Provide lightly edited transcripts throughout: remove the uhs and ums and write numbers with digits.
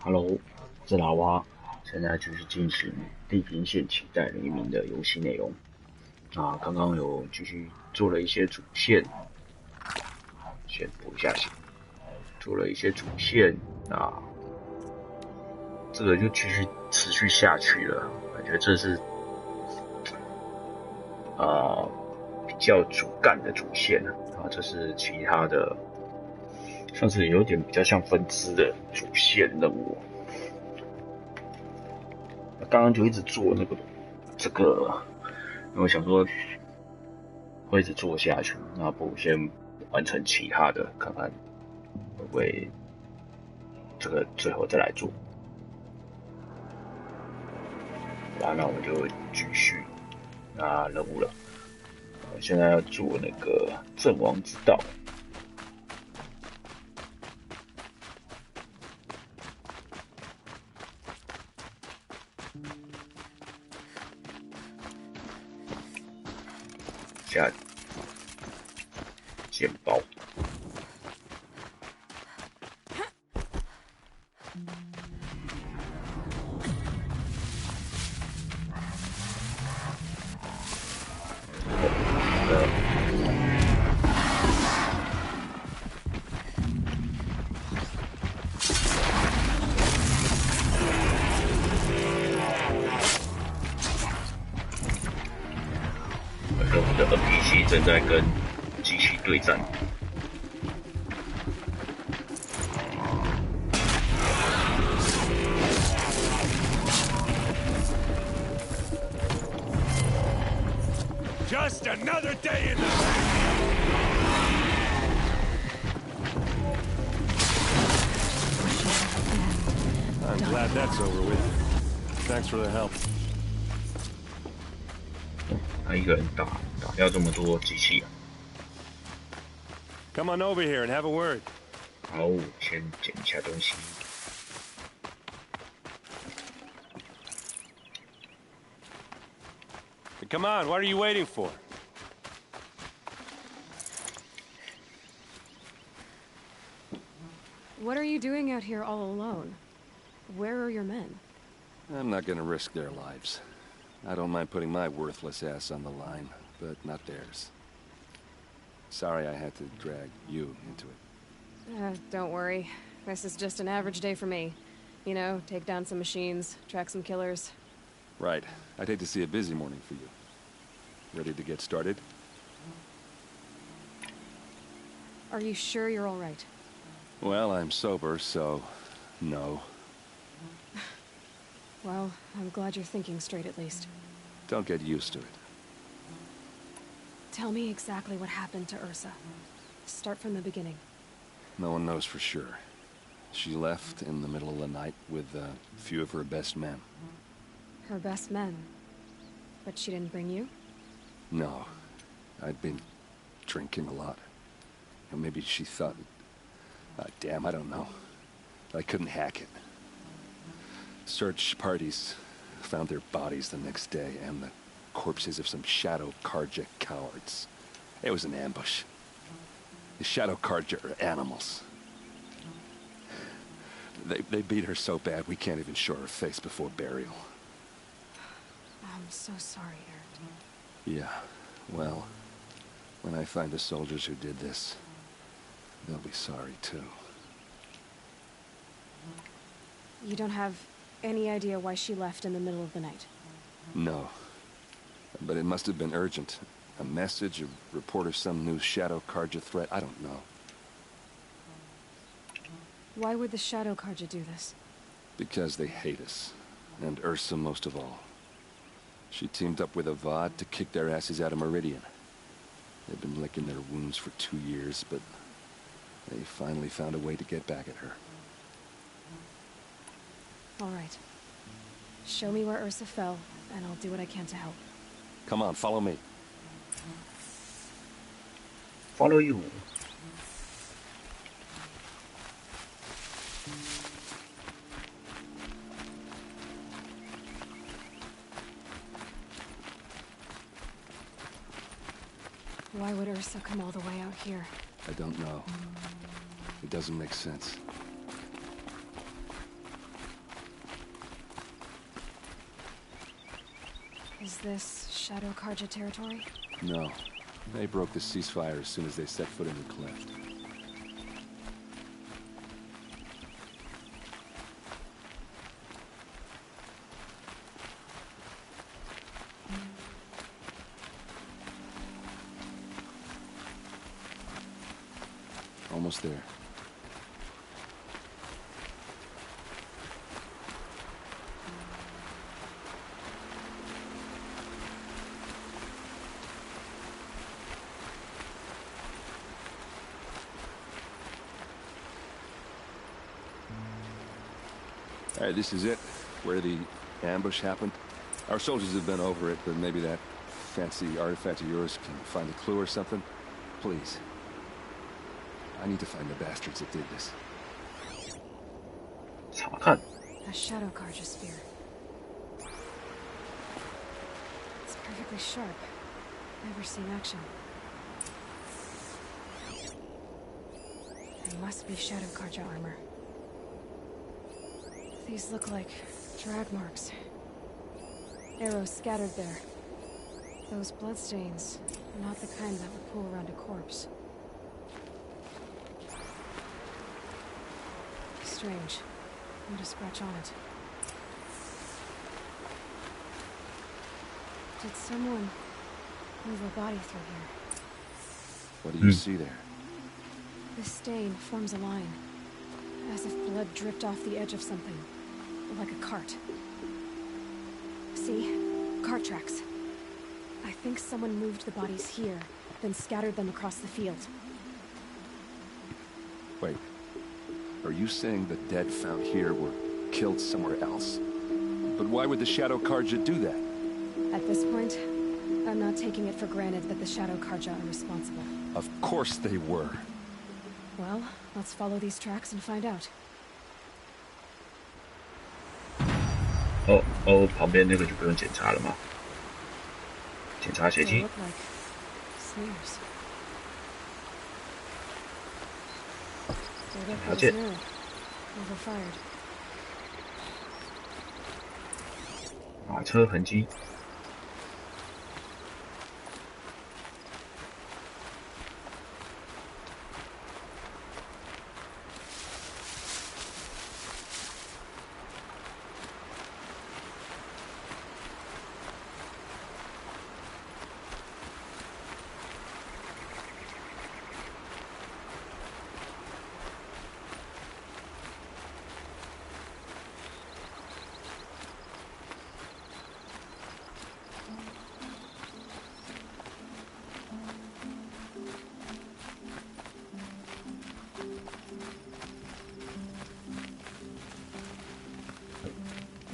Hello，我是老蛙，现在就是进行地平线期待黎明的游戏内容。刚刚有继续做了一些主线，先补一下血，做了一些主线，那这个就继续持续下去了。感觉这是比较主干的主线这是其他的，像是有点比较像分支的主线任务。刚刚就一直做这个，我想说会一直做下去，那不如先完成其他的，看看会不会这个最后再来做。好吧，那我们就继续任务了。现在要做那个阵亡之道。下简报。我们的 NPC 正在跟机器对战。Just another day in the I'm glad that's over with. Thanks for the help. 他一个人打掉这么多机器Come on over here and have a word. 好，先捡一下东西。Come on, what are you waiting for? What are you doing out here all alone? Where are your men? I'm not gonna risk their lives. I don't mind putting my worthless ass on the line, but not theirs. Sorry I had to drag you into it. Don't worry. This is just an average day for me. You know, take down some machines, track some killers. Right. I'd hate to see a busy morning for you. Ready to get started? Are you sure you're all right? Well, I'm sober, so no. Well, I'm glad you're thinking straight at least. Don't get used to it. Tell me exactly what happened to Ursa. Start from the beginning. No one knows for sure. She left in the middle of the night with a few of her best men. Her best men? But she didn't bring you? No. I'd been drinking a lot. Or maybe she thought... damn, I don't know. I couldn't hack it. Search parties found their bodies the next day, and the corpses of some Shadow Karja cowards. It was an ambush. The Shadow Karja are animals. They beat her so bad we can't even show her face before burial. I'm so sorry, Eric. Yeah, well, when I find the soldiers who did this, they'll be sorry too. You don't have any idea why she left in the middle of the night? No. But it must have been urgent. A message, a report of some new Shadow Karja threat, I don't know. Why would the Shadow Karja do this? Because they hate us. And Ursa most of all. She teamed up with Avad to kick their asses out of Meridian. They've been licking their wounds for 2 years, but they finally found a way to get back at her. All right. Show me where Ursa fell, and I'll do what I can to help. Come on, follow me. Follow you. Why would Ursa come all the way out here? I don't know. It doesn't make sense. Is this Shadow Karja territory? No. They broke the ceasefire as soon as they set foot in the cleft. Almost there. All right, this is it, where the ambush happened. Our soldiers have been over it, but maybe that fancy artifact of yours can find a clue or something. Please. I need to find the bastards that did this. 查看。 A Shadow Karja spear. It's perfectly sharp. Never seen action. It must be Shadow Karja armor. These look like drag marks. Arrows scattered there. Those bloodstains are not the kind that would pull around a corpse. Strange. Not a scratch on it. Did someone move a body through here? What do you see there? This stain forms a line, as if blood dripped off the edge of something, like a cart. See? Cart tracks. I think someone moved the bodies here, then scattered them across the field. Wait. Are you saying the dead found here were killed somewhere else? But why would the Shadow Karja do that? At this point, I'm not taking it for granted that the Shadow Karja are responsible. Of course they were. Well, let's follow these tracks and find out. 旁边那个就不用检查了吗？检查血 They 迹。 look like smears. There goes That's it. an arrow. Overfired. 马车痕迹。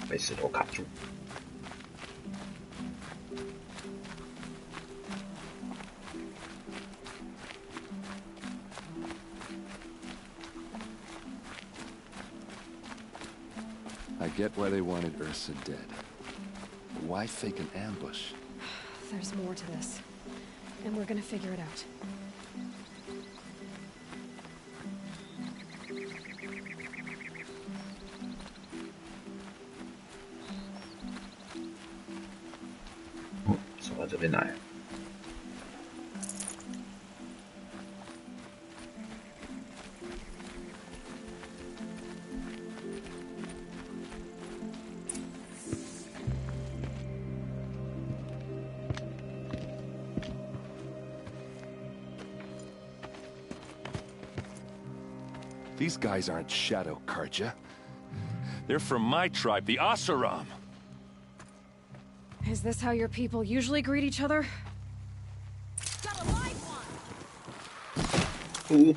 被石头卡住。I get why they wanted Ursa dead. But why fake an ambush? There's more to this. And we're gonna figure it out. Oh, 走到这边来。 These guys aren't Shadow Karja. They're from my tribe, the Asaram. Is this how your people usually greet each other? Got a live one.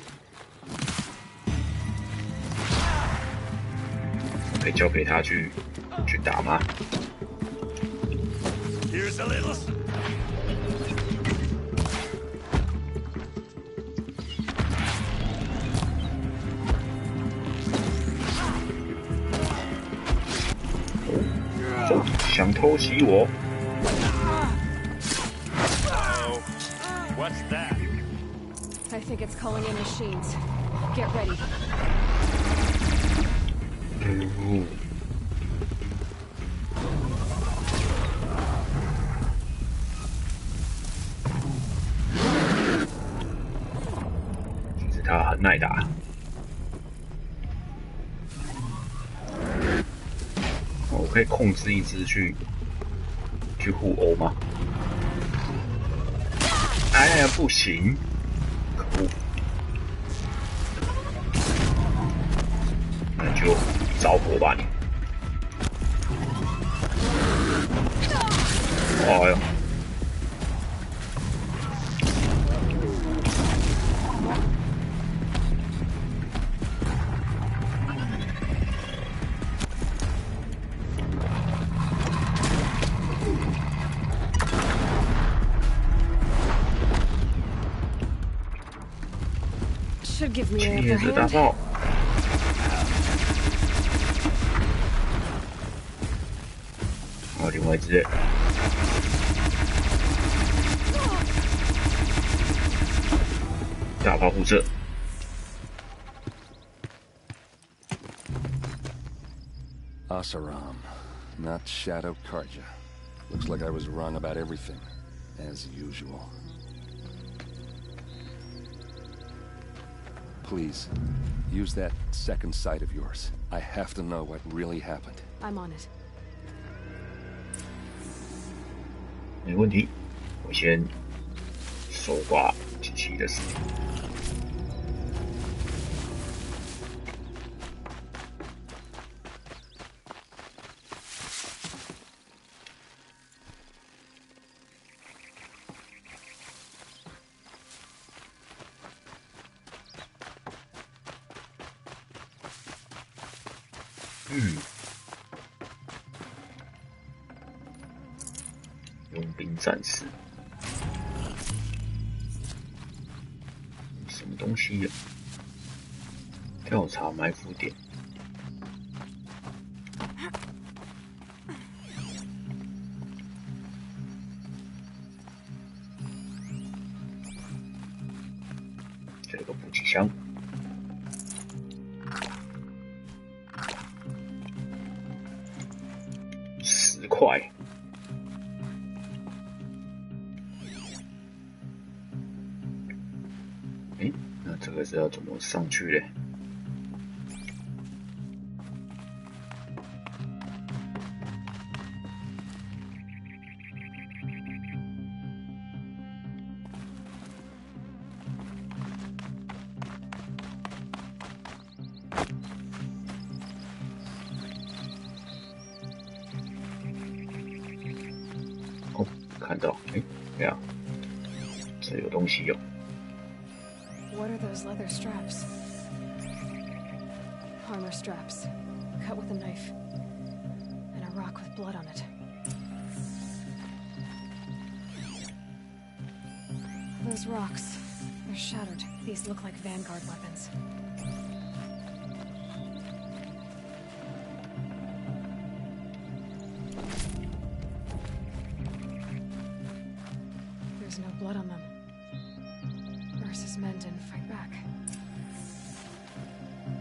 可以交给他去打吗？ Here's a little. 想偷袭我？ What's that? I think it's calling in machines. Get ready. 哦它很耐打。我可以控制一只去互殴吗？哎呀，不行！可恶！那就着火吧你！哎呦！Should give me an 接 upper 着大 hand. 炮！还有另外一只，大炮互射。Asaram, not Shadow Karja. Looks like I was wrong about everything, as usual. Please, use that second sight of yours. I have to know what really happened. I'm on it. 没问题，我先搜刮机器的时间。佣兵战士，什么东西呀？调查埋伏点。这个补给箱。10块。诶，那这个是要怎么上去嘞？哦，看到，诶，对啊，这有东西哟。What are those leather straps? Armor straps, cut with a knife, and a rock with blood on it. Those rocks, they're shattered. These look like Vanguard weapons. There's no blood on them. Ursa's men didn't fight back.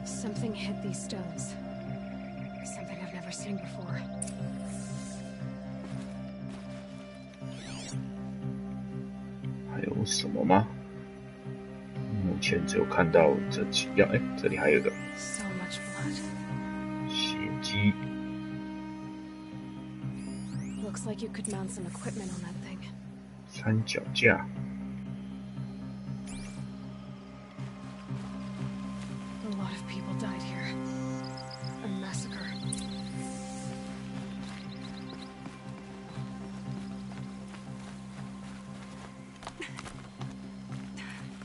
Something hit these stones. Something I've never seen before. 还有什么吗？目前只有看到这几样。哎，这里还有一个 So much blood. 血迹。Looks like you could mount some equipment on that thing. 三脚架。A lot of people died here. A massacre.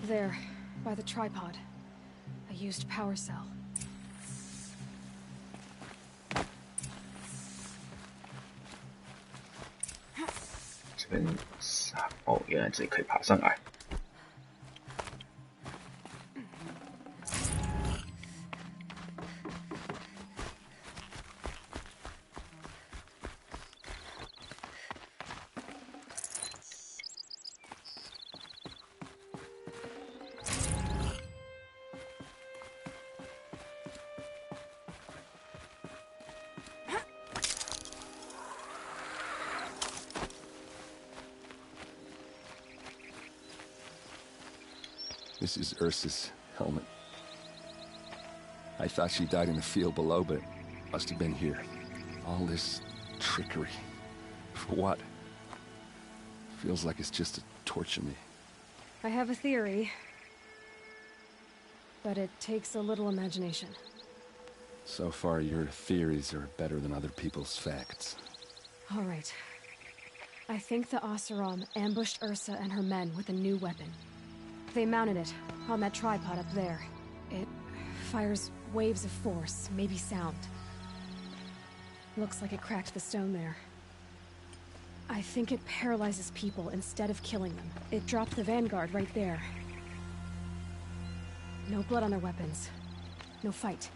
There, by the tripod. A used power cell. 这边哦，原来这里可以爬上来。This is Ursa's helmet. I thought she died in the field below, but must have been here. All this trickery. For what? Feels like it's just to torture me. I have a theory, but it takes a little imagination. So far, your theories are better than other people's facts. All right. I think the Oseram ambushed Ursa and her men with a new weapon. They mounted it on that tripod up there. It fires waves of force, maybe sound. Looks like it cracked the stone there. I think it paralyzes people instead of killing them. It dropped the vanguard right there. No blood on their weapons. No fight.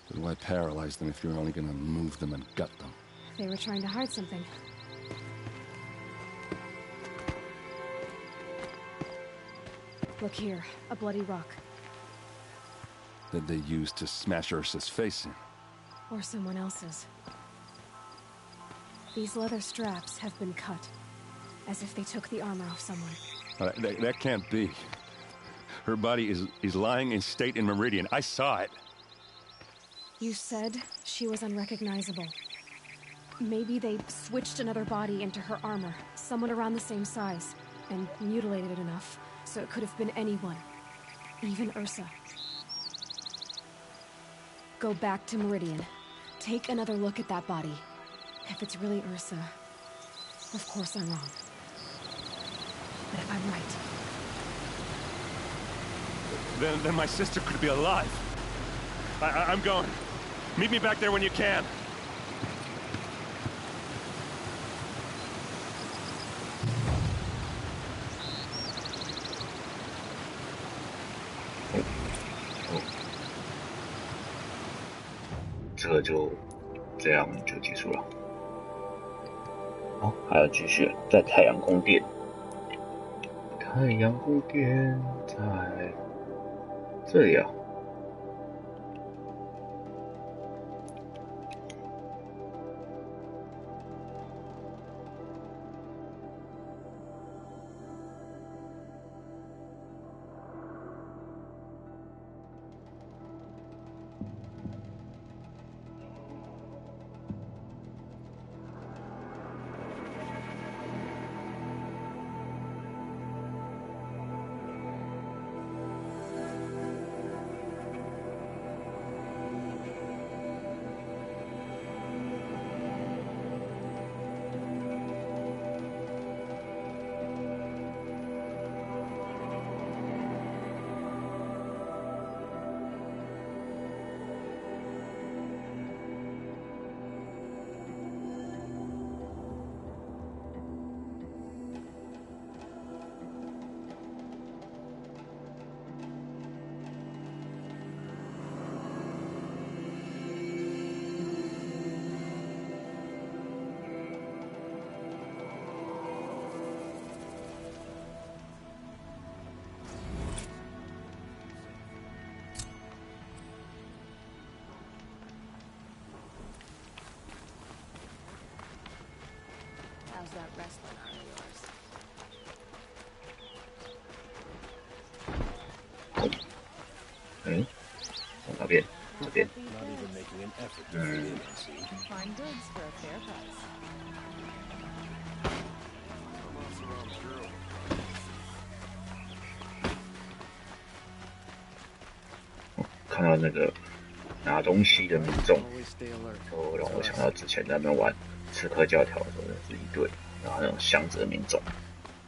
But why paralyze them if you're only gonna move them and gut them? They were trying to hide something. Look here, a bloody rock. That they used to smash Ursa's face in. Or someone else's. These leather straps have been cut, as if they took the armor off someone. That can't be. Her body is lying in state in Meridian. I saw it. You said she was unrecognizable. Maybe they switched another body into her armor, someone around the same size, and mutilated it enough, so it could have been anyone. Even Ursa. Go back to Meridian. Take another look at that body. If it's really Ursa, of course I'm wrong. But if I'm right... Then my sister could be alive. I'm going. Meet me back there when you can.这个就这样就结束了。哦，还要继续在太阳宫殿。太阳宫殿在这里啊。How's that wrestling arm of yours? 从哪边？这边。Fine goods for a fair price. 看到那个拿东西的民众，就让我想到之前在那边玩刺客教条的时候是一队，然后那种箱子的民众，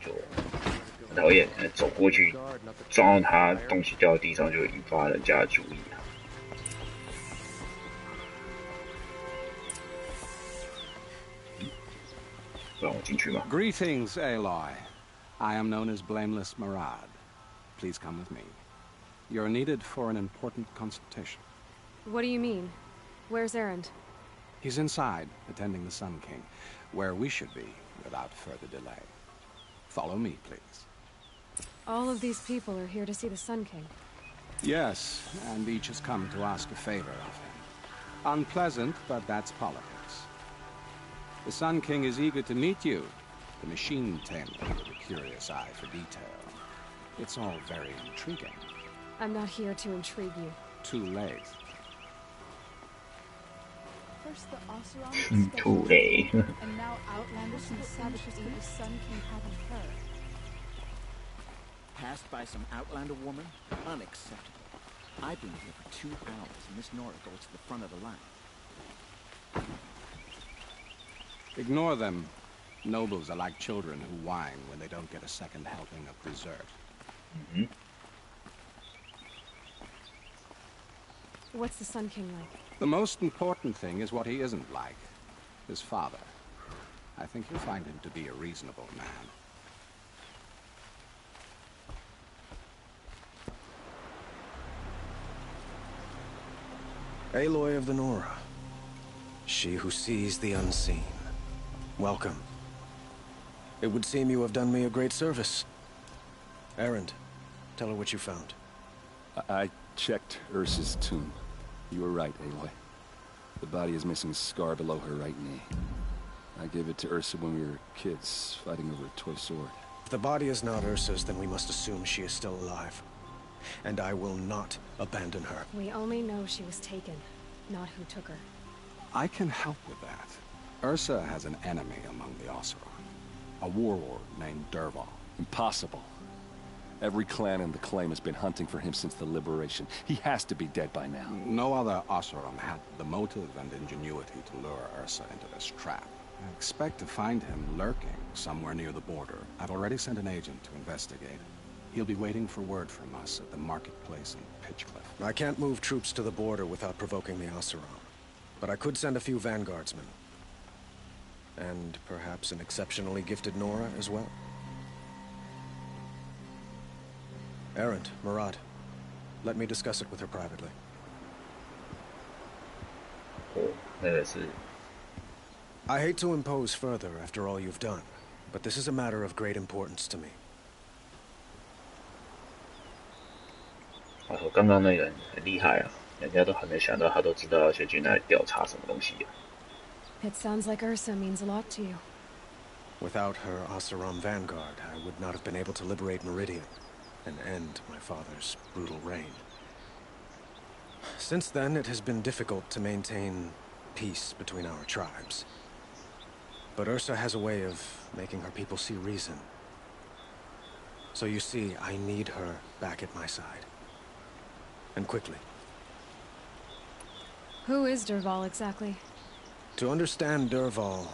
就很讨厌，走过去撞到他，东西掉到地上就引发人家的注意啊。让我进去吗？ Greetings, Aloy. I am known as Blameless Marad. Please come with me. You're needed for an important consultation. What do you mean? Where's Erend? He's inside, attending the Sun King, where we should be without further delay. Follow me, please. All of these people are here to see the Sun King. Yes, and each has come to ask a favor of him. Unpleasant, but that's politics. The Sun King is eager to meet you, the machine tamer with a curious eye for detail. It's all very intriguing. I'm not here to intrigue you. Too late. First the Oseram Too late. and now outlanders from the savages that the Sun King hadn't heard. Passed by some outlander woman? Unacceptable. I've been here for 2 hours, and Miss Nora goes to the front of the line. Ignore them. Nobles are like children who whine when they don't get a second helping of dessert. What's the Sun King like? The most important thing is what he isn't like. His father. I think you'll find him to be a reasonable man. Aloy of the Nora. She who sees the unseen. Welcome. It would seem you have done me a great service. Erend, tell her what you found. I checked Ursa's tomb. You were right, Aloy. The body is missing a scar below her right knee. I gave it to Ursa when we were kids, fighting over a toy sword. If the body is not Ursa's, then we must assume she is still alive. And I will not abandon her. We only know she was taken, not who took her. I can help with that. Ursa has an enemy among the Oseram. A warlord named Dervahl. Impossible. Every clan in the claim has been hunting for him since the liberation. He has to be dead by now. No other Oseram had the motive and ingenuity to lure Ursa into this trap. I expect to find him lurking somewhere near the border. I've already sent an agent to investigate. He'll be waiting for word from us at the marketplace in Pitchcliff. I can't move troops to the border without provoking the Oseram. But I could send a few vanguardsmen. And perhaps an exceptionally gifted Nora as well. Erend, Murad, let me discuss it with her privately. 那个是 I hate to impose further after all you've done, but this is a matter of great importance to me. 刚刚那个人很厉害啊，人家都还没想到，他都知道要先去那里调查什么东西啊。It sounds like Ursa means a lot to you. Without her Oseram vanguard, I would not have been able to liberate Meridian and end my father's brutal reign. Since then, it has been difficult to maintain peace between our tribes. But Ursa has a way of making her people see reason. So you see, I need her back at my side. And quickly. Who is Dervahl exactly? To understand Dervahl,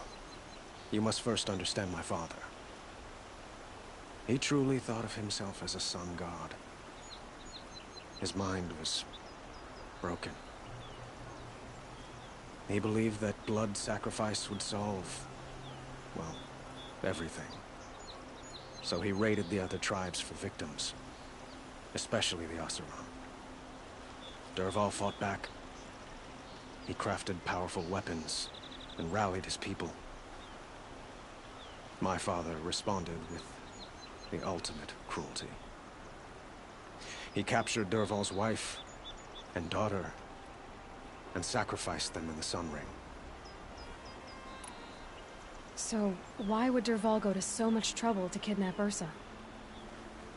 you must first understand my father. He truly thought of himself as a sun god. His mind was broken. He believed that blood sacrifice would solve, well, everything. So he raided the other tribes for victims, especially the Oseram. Dervahl fought back. He crafted powerful weapons and rallied his people. My father responded with the ultimate cruelty. He captured Dervahl's wife and daughter and sacrificed them in the Sun Ring. So, why would Dervahl go to so much trouble to kidnap Ursa?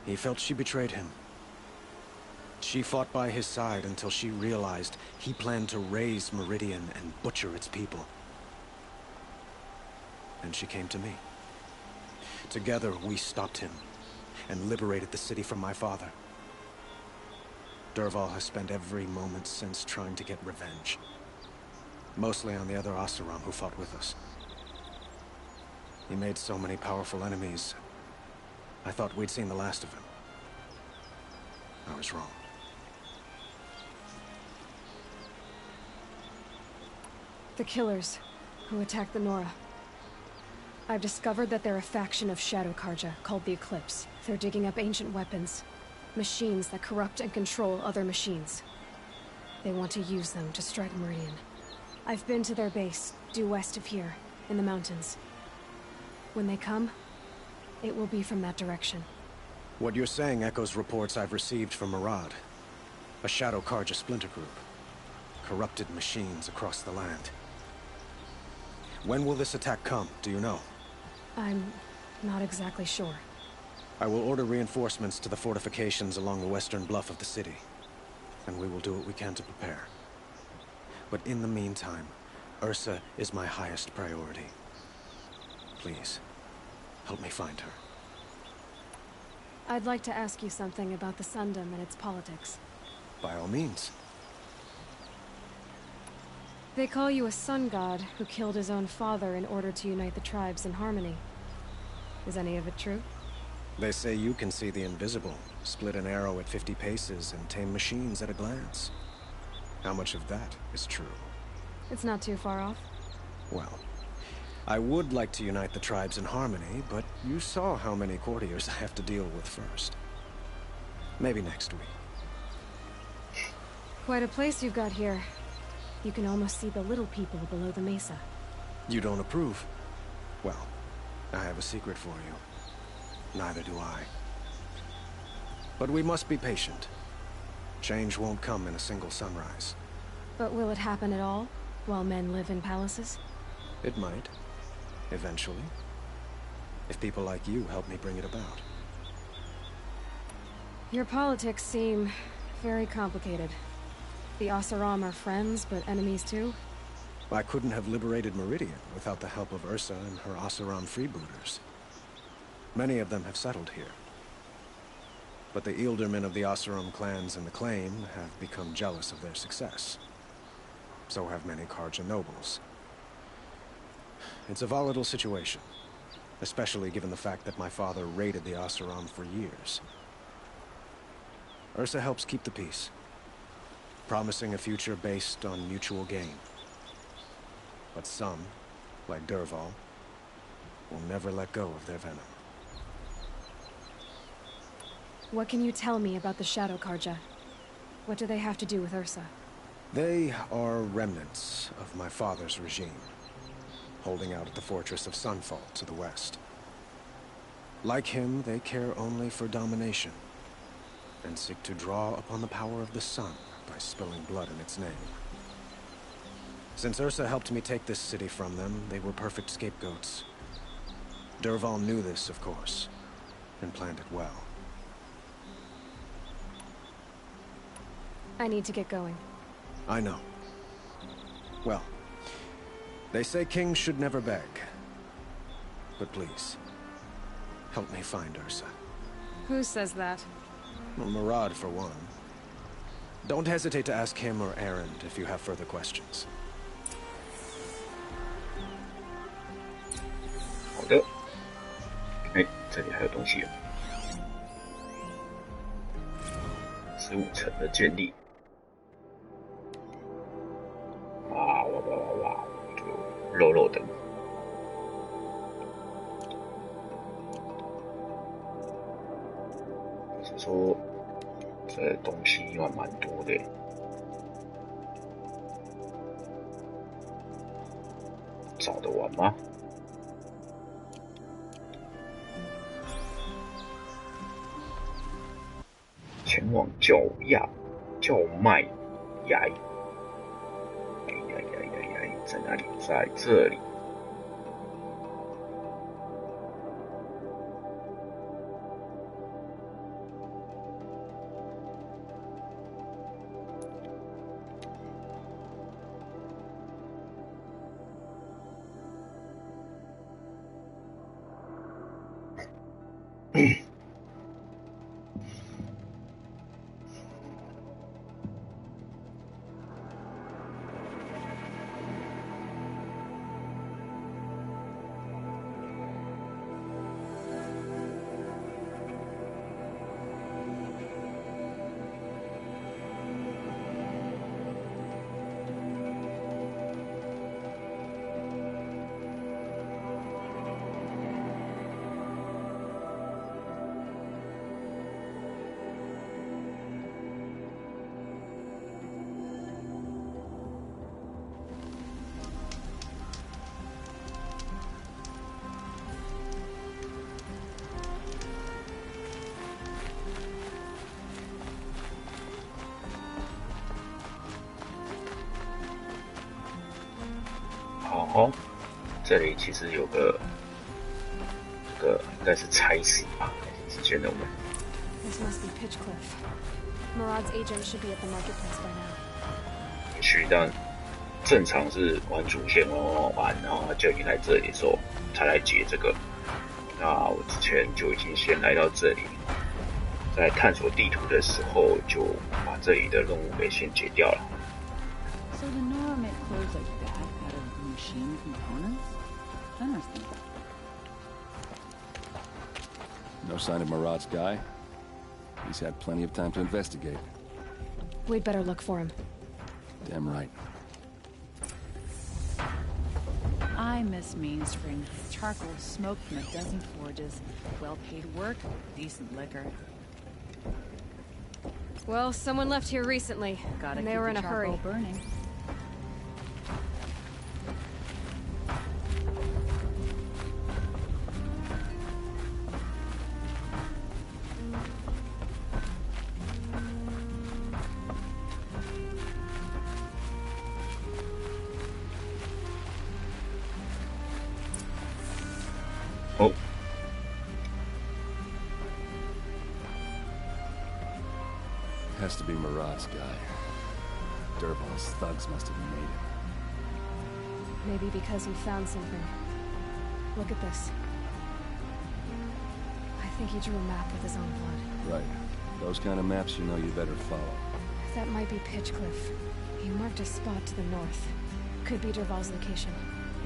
He felt she betrayed him. She fought by his side until she realized he planned to raise Meridian and butcher its people. And she came to me. Together, we stopped him and liberated the city from my father. Dervahl has spent every moment since trying to get revenge. Mostly on the other Oseram who fought with us. He made so many powerful enemies. I thought we'd seen the last of him. I was wrong. The killers who attacked the Nora. I've discovered that they're a faction of Shadow Karja called the Eclipse. They're digging up ancient weapons. Machines that corrupt and control other machines. They want to use them to strike Meridian. I've been to their base, due west of here, in the mountains. When they come, it will be from that direction. What you're saying echoes reports I've received from Murad. A Shadow Karja splinter group. Corrupted machines across the land. When will this attack come, do you know? I'm not exactly sure. I will order reinforcements to the fortifications along the western bluff of the city, and we will do what we can to prepare. But in the meantime, Ursa is my highest priority. Please, help me find her. I'd like to ask you something about the Sundom and its politics. By all means. They call you a sun god who killed his own father in order to unite the tribes in harmony. Is any of it true? They say you can see the invisible, split an arrow at 50 paces, and tame machines at a glance. How much of that is true? It's not too far off. Well, I would like to unite the tribes in harmony, but you saw how many courtiers I have to deal with first. Maybe next week. Quite a place you've got here. You can almost see the little people below the mesa. You don't approve? Well, I have a secret for you. Neither do I. But we must be patient. Change won't come in a single sunrise. But will it happen at all, while men live in palaces? It might. Eventually. If people like you help me bring it about. Your politics seem very complicated. The Oseram are friends, but enemies too? I couldn't have liberated Meridian without the help of Ursa and her Oseram freebooters. Many of them have settled here. But the Ealdormen of the Oseram clans in the Claim have become jealous of their success. So have many Karja nobles. It's a volatile situation, especially given the fact that my father raided the Oseram for years. Ursa helps keep the peace, promising a future based on mutual gain. But some, like Dervahl, will never let go of their venom. What can you tell me about the Shadow Karja? What do they have to do with Ursa? They are remnants of my father's regime, holding out at the fortress of Sunfall to the west. Like him, they care only for domination, and seek to draw upon the power of the sun by spilling blood in its name. Since Ursa helped me take this city from them, they were perfect scapegoats. Dervahl knew this, of course, and planned it well. I need to get going. I know. Well, they say kings should never beg. But please, help me find Ursa. Who says that? Well, Murad, for one. Don't hesitate to ask him or Erend if you have further questions. 好的，哎，这里还有东西哦，15层的建立。哇哇哇哇哇，就肉肉的。是说，这东西还蛮多的。找得完吗？前往叫卖崖，在哪里？在这里。好，这里其实有个这个应该是差事吧，还是之前的我们。This must be Pitchcliff. Murad's agent should be at the marketplace by now. 也许当正常是玩主线玩，然后就已经来这里的时候才来解这个。那我之前就已经先来到这里，在探索地图的时候就把这里的任务给先解掉了。So the Nora make clothes like that out of machine components? Interesting. No sign of Murad's guy. He's had plenty of time to investigate. We'd better look for him. Damn right. I miss Mainspring. Charcoal smoke from a dozen forges. Well-paid work, decent liquor. Well, someone left here recently, Gotta and they keep were the in a hurry. charcoal burning. Oh. Has to be Murad's guy. Durval's thugs must have made him. Maybe because he found something. Look at this. I think he drew a map with his own blood. Right. Those kind of maps you know you better follow. That might be Pitchcliff. He marked a spot to the north. Could be Durval's location.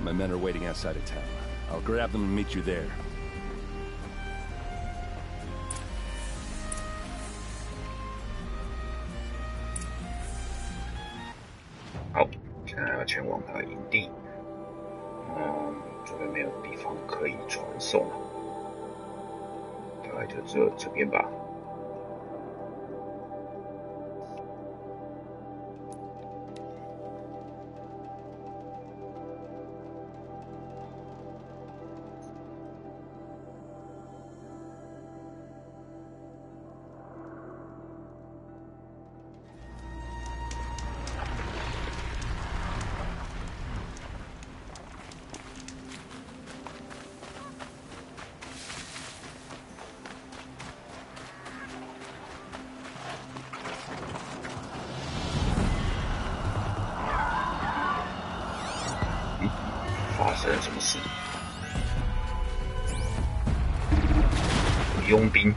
My men are waiting outside of town. I'll grab them and meet you there. 好，现在要前往他的营地。这边没有地方可以传送了，大概就只有这边吧。发生了什么事？佣兵。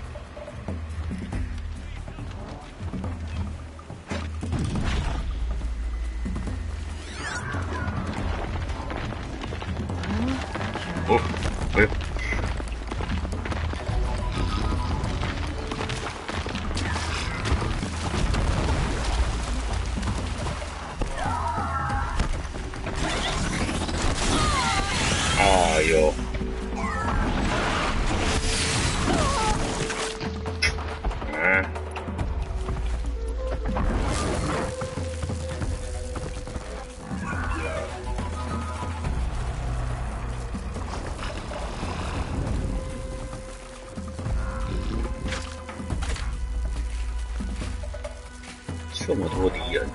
哦，哎呦！哎呦！这么多敌人，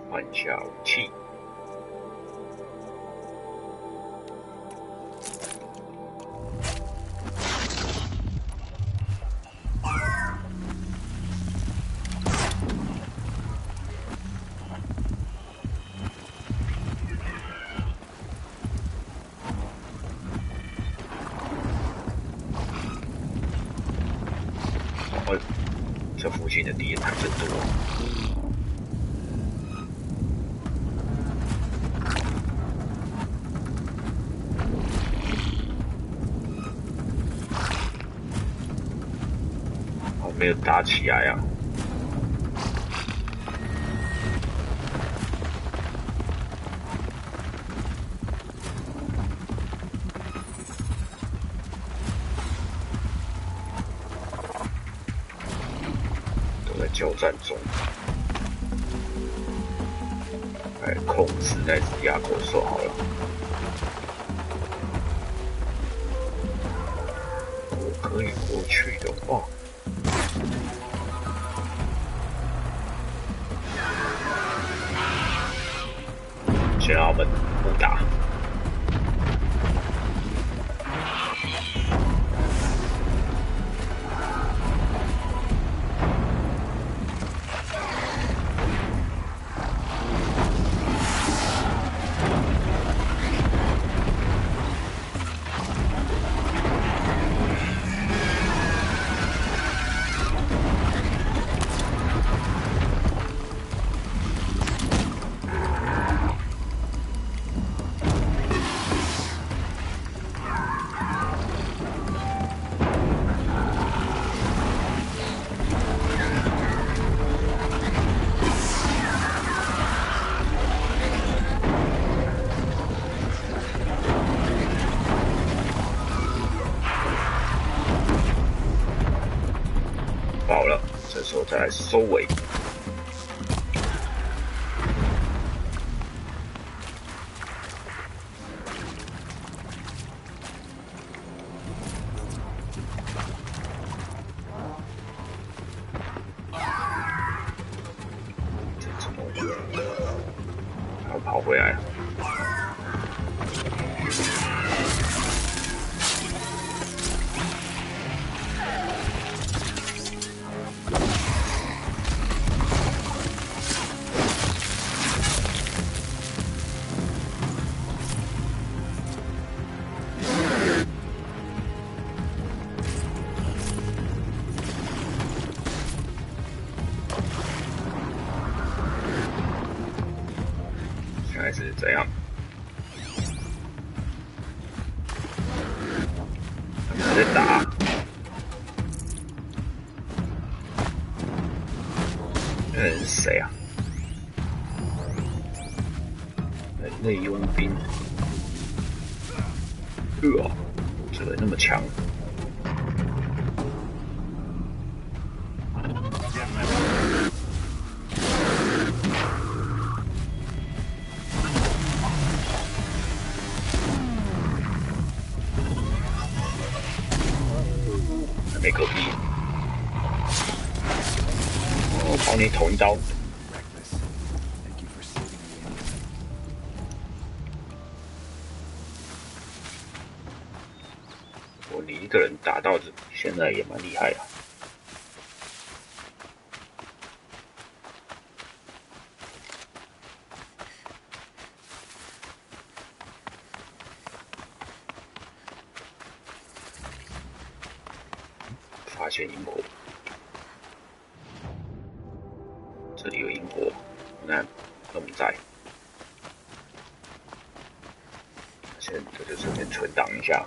换下武器。这附近的敌人还真多。哦，没有打起来啊！交战中，来控制那只亚狗兽好了。我可以过去的话，先让他们互打。爆了，这时候再来收尾。这怎么回事？他跑回来了。现在是怎样？他们还在打。那人是谁啊？人类佣兵。这个人那么强。没隔壁，我帮你捅一刀。你一个人打到现在也蛮厉害的。发现萤火，这里有萤火，那我们在，先这就顺便存档一下。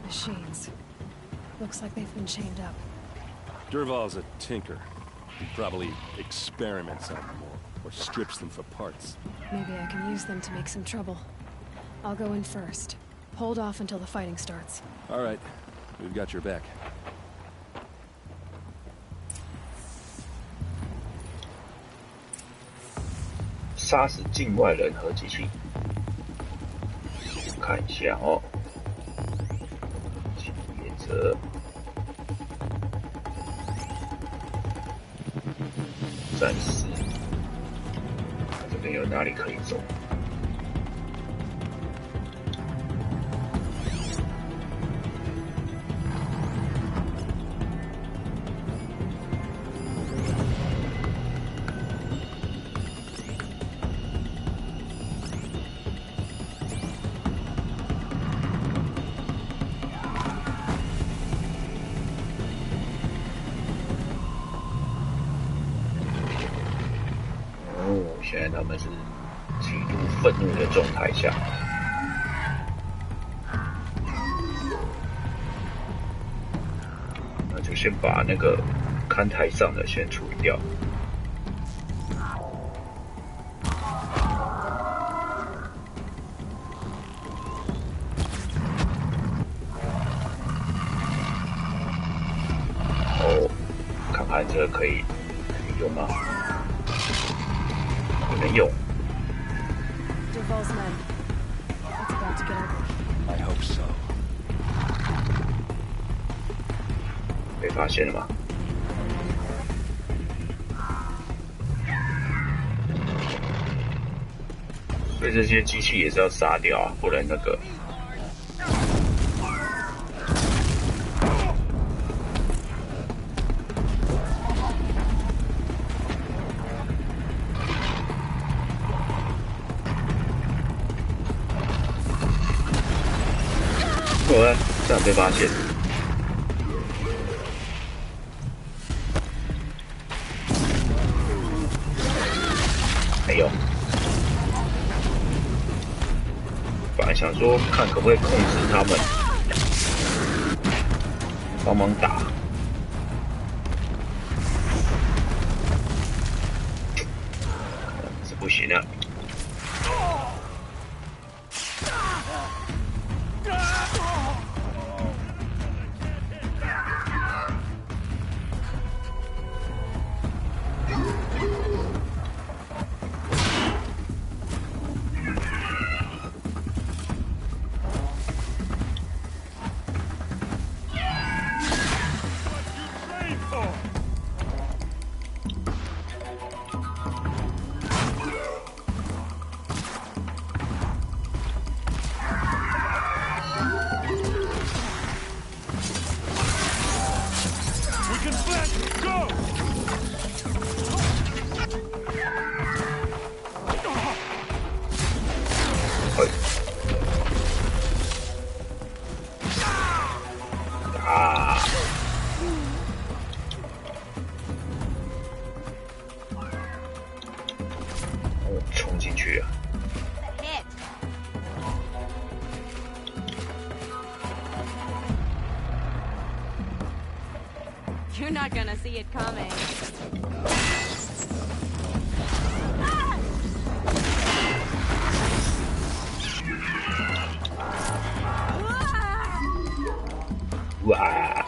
Machines. Looks like they've been chained up. Durval's a tinker. He probably experiments on them or strips them for parts. Maybe I can use them to make some trouble. I'll go in first. Hold off until the fighting starts. All right. We've got your back. 杀死境外人和机器，看一下哦。原则，暂时，这边有哪里可以走？现在他们是极度愤怒的状态下。那就先把那个看台上的先处理掉。看看这个可以用吗？不能用。Duval's men. It's about to get ugly. I hope so. 被发现了吗？所以这些机器也是要杀掉啊，不然那个。这样被发现，没有。本来想说看可不可以控制他们，帮忙打，是不行啊。冲进去了。You're not gonna see it coming.哇！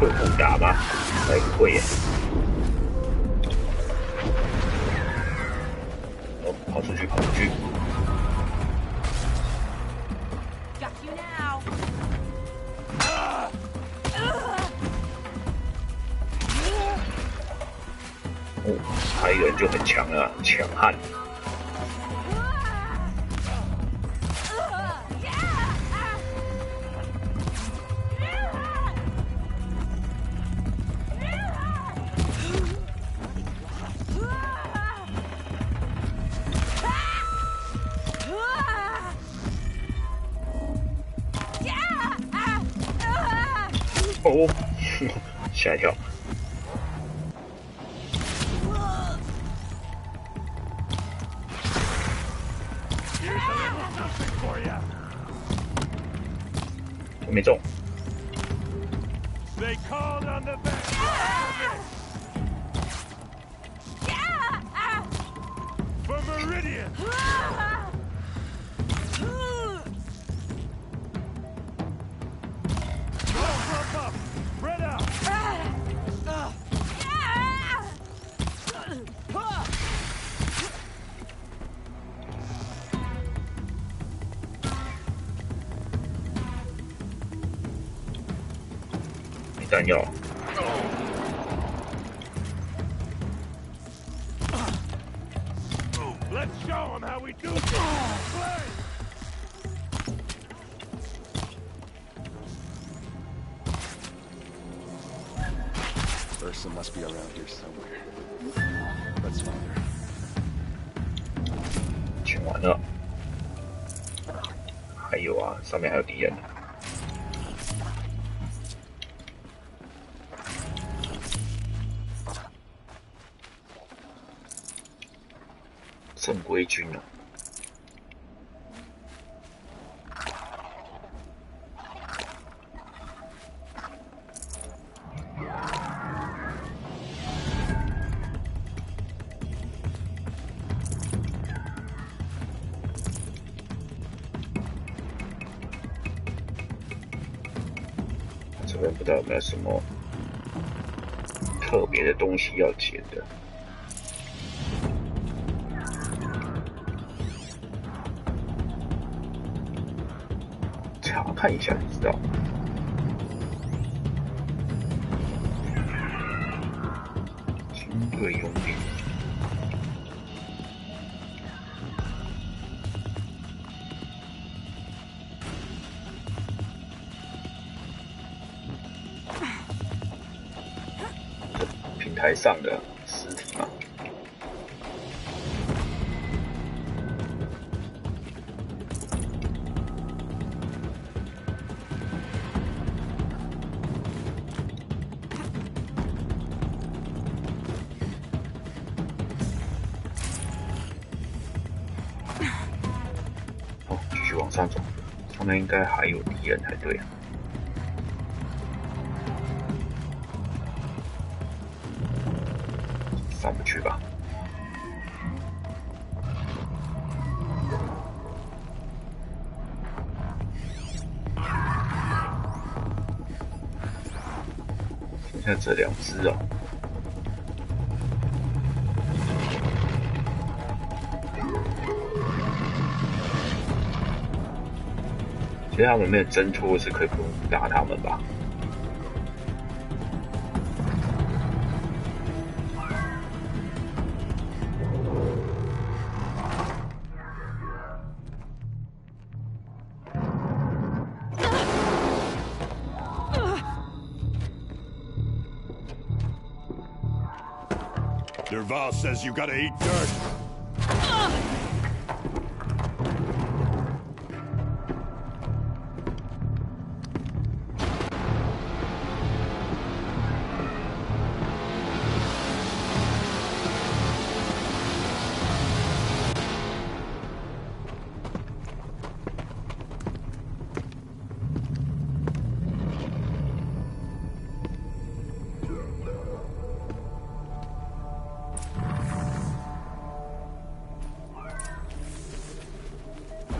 会互打吗？还会耶！哦，跑出去，跑出去！ Got you now. 哦，还有一个人就很强了，强悍。 哦，吓一跳！我没中。弹药。Let's show them how we do it. Ursa must be around here somewhere. Let's find her. 清完了。还有啊，上面还有敌人。正规军啊。这边不知道有没有什么特别的东西要捡的。查看一下就知道。军队用品。平台上的尸体嘛。哦，继续往上走，上面应该还有敌人才对啊。上不去吧？剩下这两只啊。其实他们没有挣脱是可以不用打他们吧？Derval says you gotta eat dirt.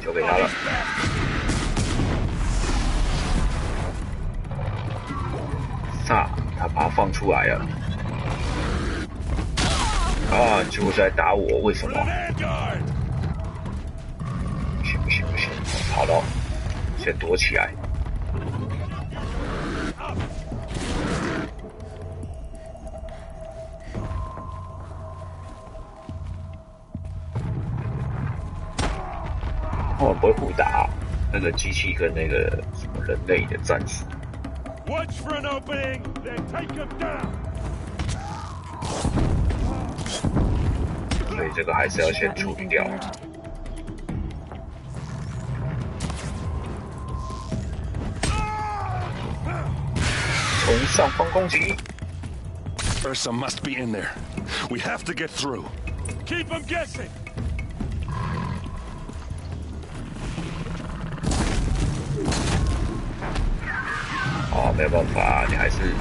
交给他了。他把他放出来了。啊！结果在打我，为什么？不行！跑到，先躲起来。我不会互打，那个机器跟那个什么人类的战士。Watch for an opening, then take him down. 所以这个还是要先处理掉。从上方攻击。Ursa must be in there. We have to get through. Keep him guessing. 哦，没有办法，你还是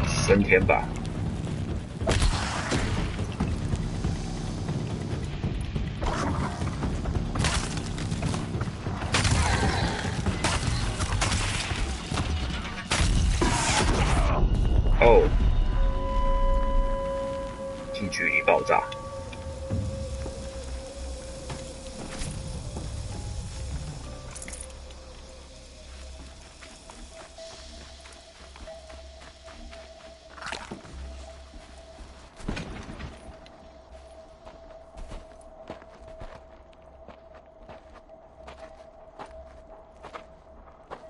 升天吧。哦，近距离爆炸。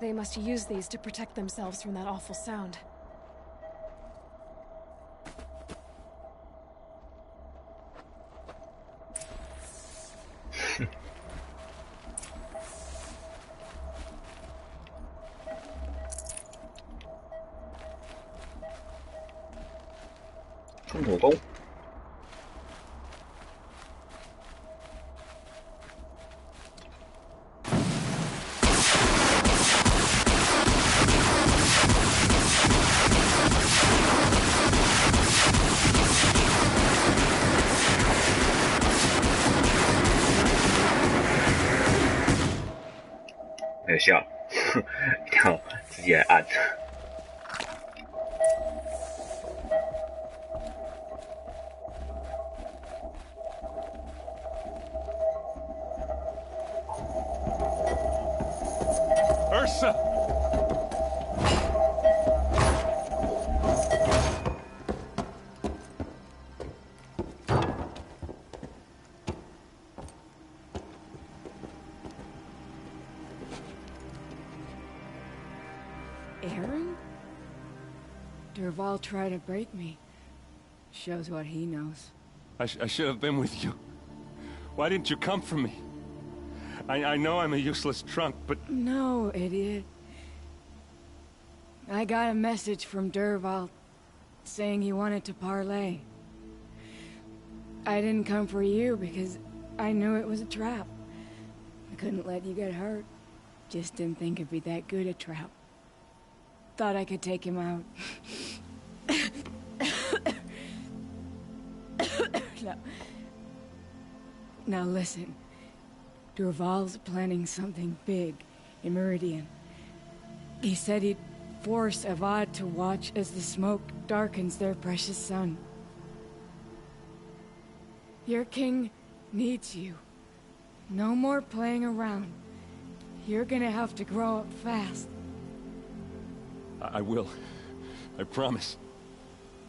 They must use these to protect themselves from that awful sound. 用火攻。没有效，一定要直接来按。Ursa! Aaron? Durval tried to break me. Shows what he knows. I should have been with you. Why didn't you come for me? I know I'm a useless trunk, but... No, idiot. I got a message from Durval saying he wanted to parlay. I didn't come for you because I knew it was a trap. I couldn't let you get hurt. Just didn't think it'd be that good a trap. Thought I could take him out. Now listen. Durval's planning something big in Meridian. He said he'd force Avad to watch as the smoke darkens their precious sun. Your king needs you. No more playing around. You're gonna have to grow up fast. I will. I promise.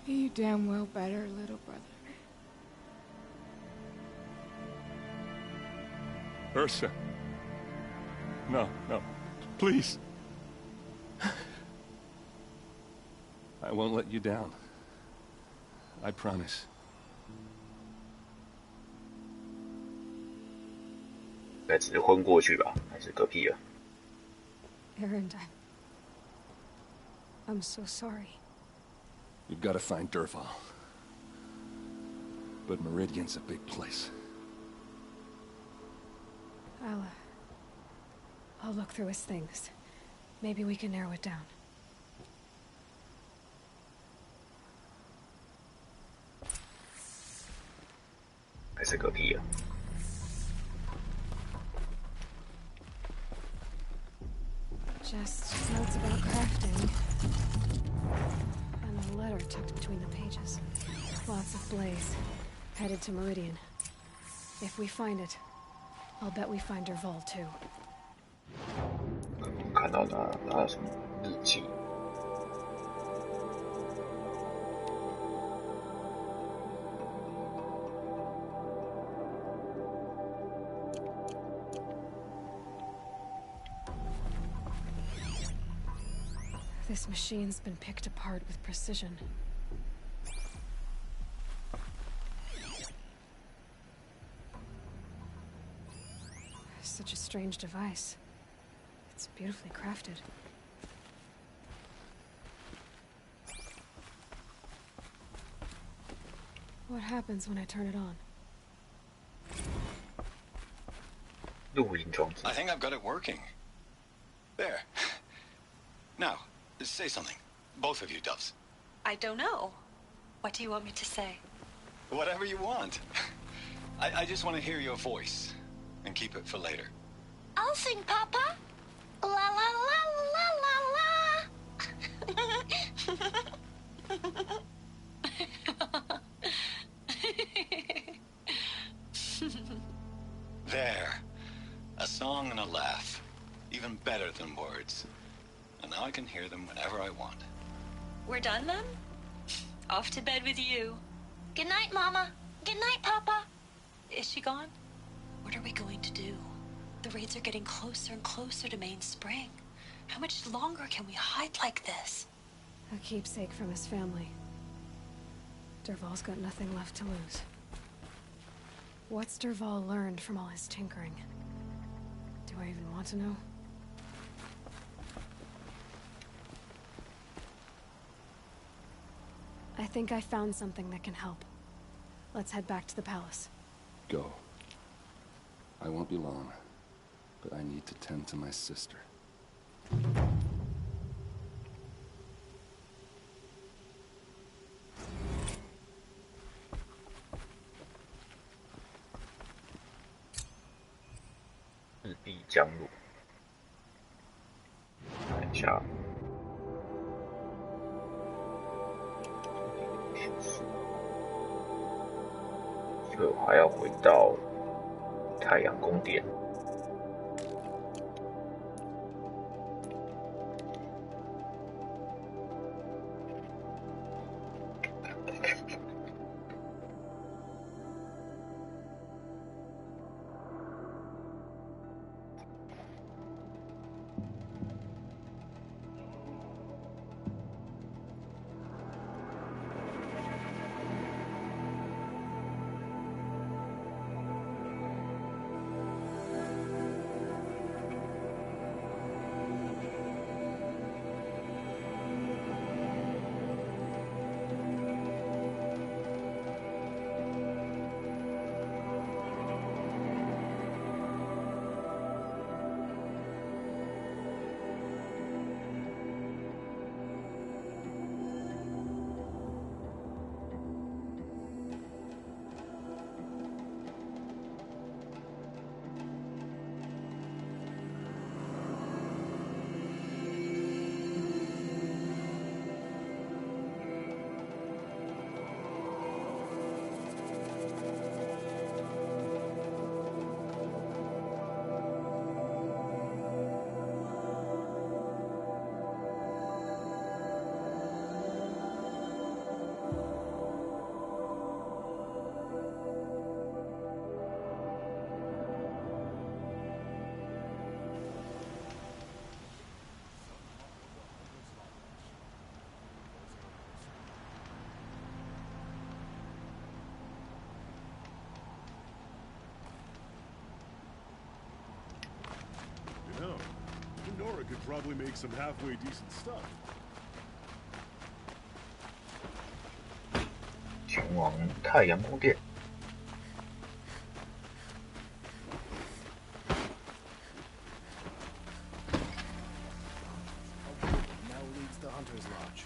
You damn well better, little brother. Ursa. No, no. Please. I won't let you down. I promise. 该只是昏过去吧，还是嗝屁了？ Aaron, I'm so sorry. You've got to find Durval. But Meridian's a big place. I'll look through his things. Maybe we can narrow it down. That's a good idea. Just notes about crafting. And a letter tucked between the pages. Lots of blaze. Headed to Meridian. If we find it, I'll bet we find Durval too. 看到哪有什么日记？This machine's been picked apart with precision. Such a strange device. It's beautifully crafted. What happens when I turn it on? 录音装置 I think I've got it working. There. Now, say something. Both of you, Doves. I don't know. What do you want me to say? Whatever you want. I just want to hear your voice. And keep it for later. I'll sing, Papa. La la la la la la. There. A song and a laugh. Even better than words. And now I can hear them whenever I want. We're done then? Off to bed with you. Good night, Mama. Good night, Papa. Is she gone? What are we going to do? The raids are getting closer and closer to Main Spring. How much longer can we hide like this? A keepsake from his family. Durval's got nothing left to lose. What's Durval learned from all his tinkering? Do I even want to know? I think I found something that can help. Let's head back to the palace. Go. I won't be long, but I need to tend to my sister. 日币降落，看一下。所以我还要回到太阳宫殿。Nora could probably make some halfway decent stuff. 前往太阳宫殿。Now leads the Hunter's Lodge.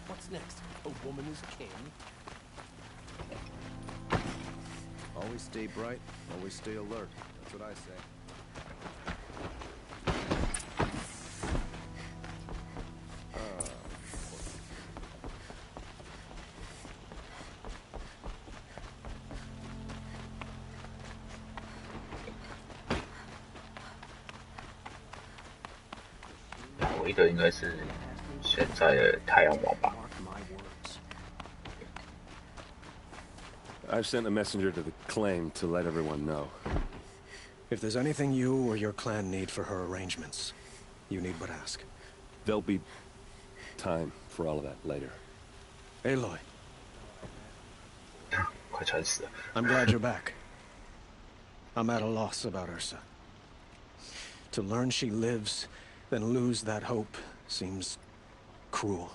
What's next? A woman is king? Always stay bright, always stay alert. That's what I say.回的应该是现在的太阳王吧。I've sent a messenger to the claim to let everyone know. If there's anything you or your clan need for her arrangements, you need but ask. There'll be time for all of that later. Aloy. 快惨死了。I'm glad you're back. I'm at a loss about Ursa. To learn she lives, then lose that hope seems cruel.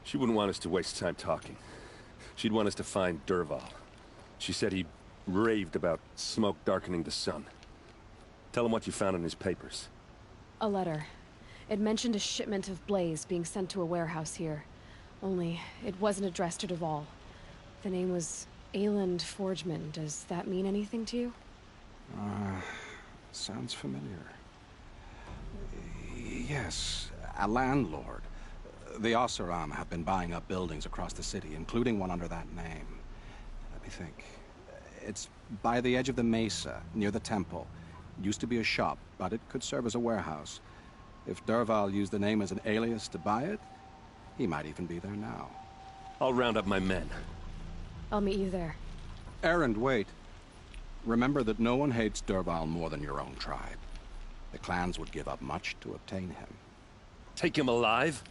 She wouldn't want us to waste time talking. She'd want us to find Dervahl. She said he raved about smoke darkening the sun. Tell him what you found in his papers. A letter. It mentioned a shipment of blaze being sent to a warehouse here. Only, it wasn't addressed to Dervahl. The name was Ayland Forgeman. Does that mean anything to you? Sounds familiar. Yes, a landlord. The Oseram have been buying up buildings across the city, including one under that name. Let me think. It's by the edge of the mesa, near the temple. Used to be a shop, but it could serve as a warehouse. If Dervahl used the name as an alias to buy it, he might even be there now. I'll round up my men. I'll meet you there. Erend, wait. Remember that no one hates Dervahl more than your own tribe. The clans would give up much to obtain him. Take him alive?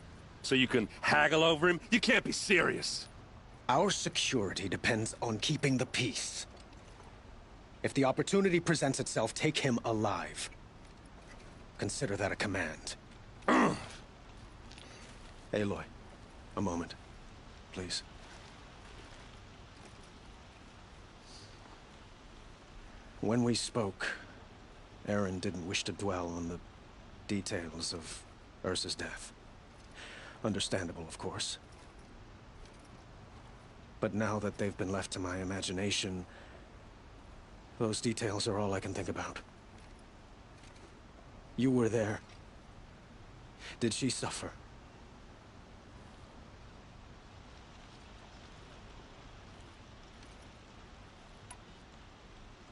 So you can haggle over him? You can't be serious. Our security depends on keeping the peace. If the opportunity presents itself, take him alive. Consider that a command. Aloy, a moment, please. When we spoke, Aaron didn't wish to dwell on the details of Ursa's death. Understandable, of course. But now that they've been left to my imagination, those details are all I can think about. You were there. Did she suffer?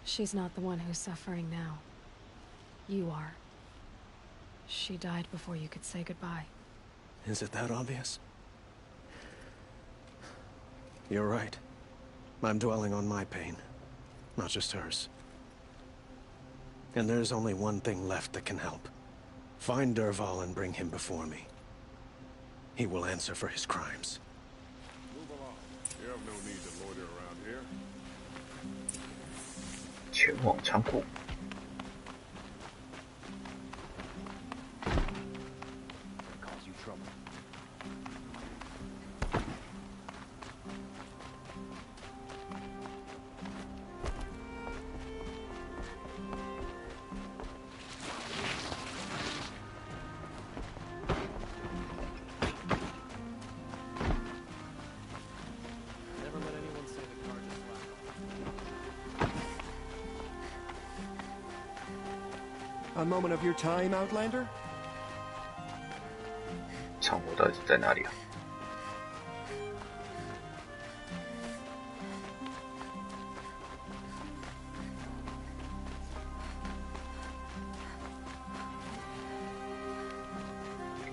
She's not the one who's suffering now. You are. She died before you could say goodbye. Is it that obvious? You're right. I'm dwelling on my pain, not just hers. And there's only one thing left that can help. Find Dervahl and bring him before me. He will answer for his crimes. Move along. You have no need to loiter around here. 前往仓库。Cause you trouble. Never let anyone say the car just flat off. A moment of your time, Outlander? 仓库到底是在哪里啊？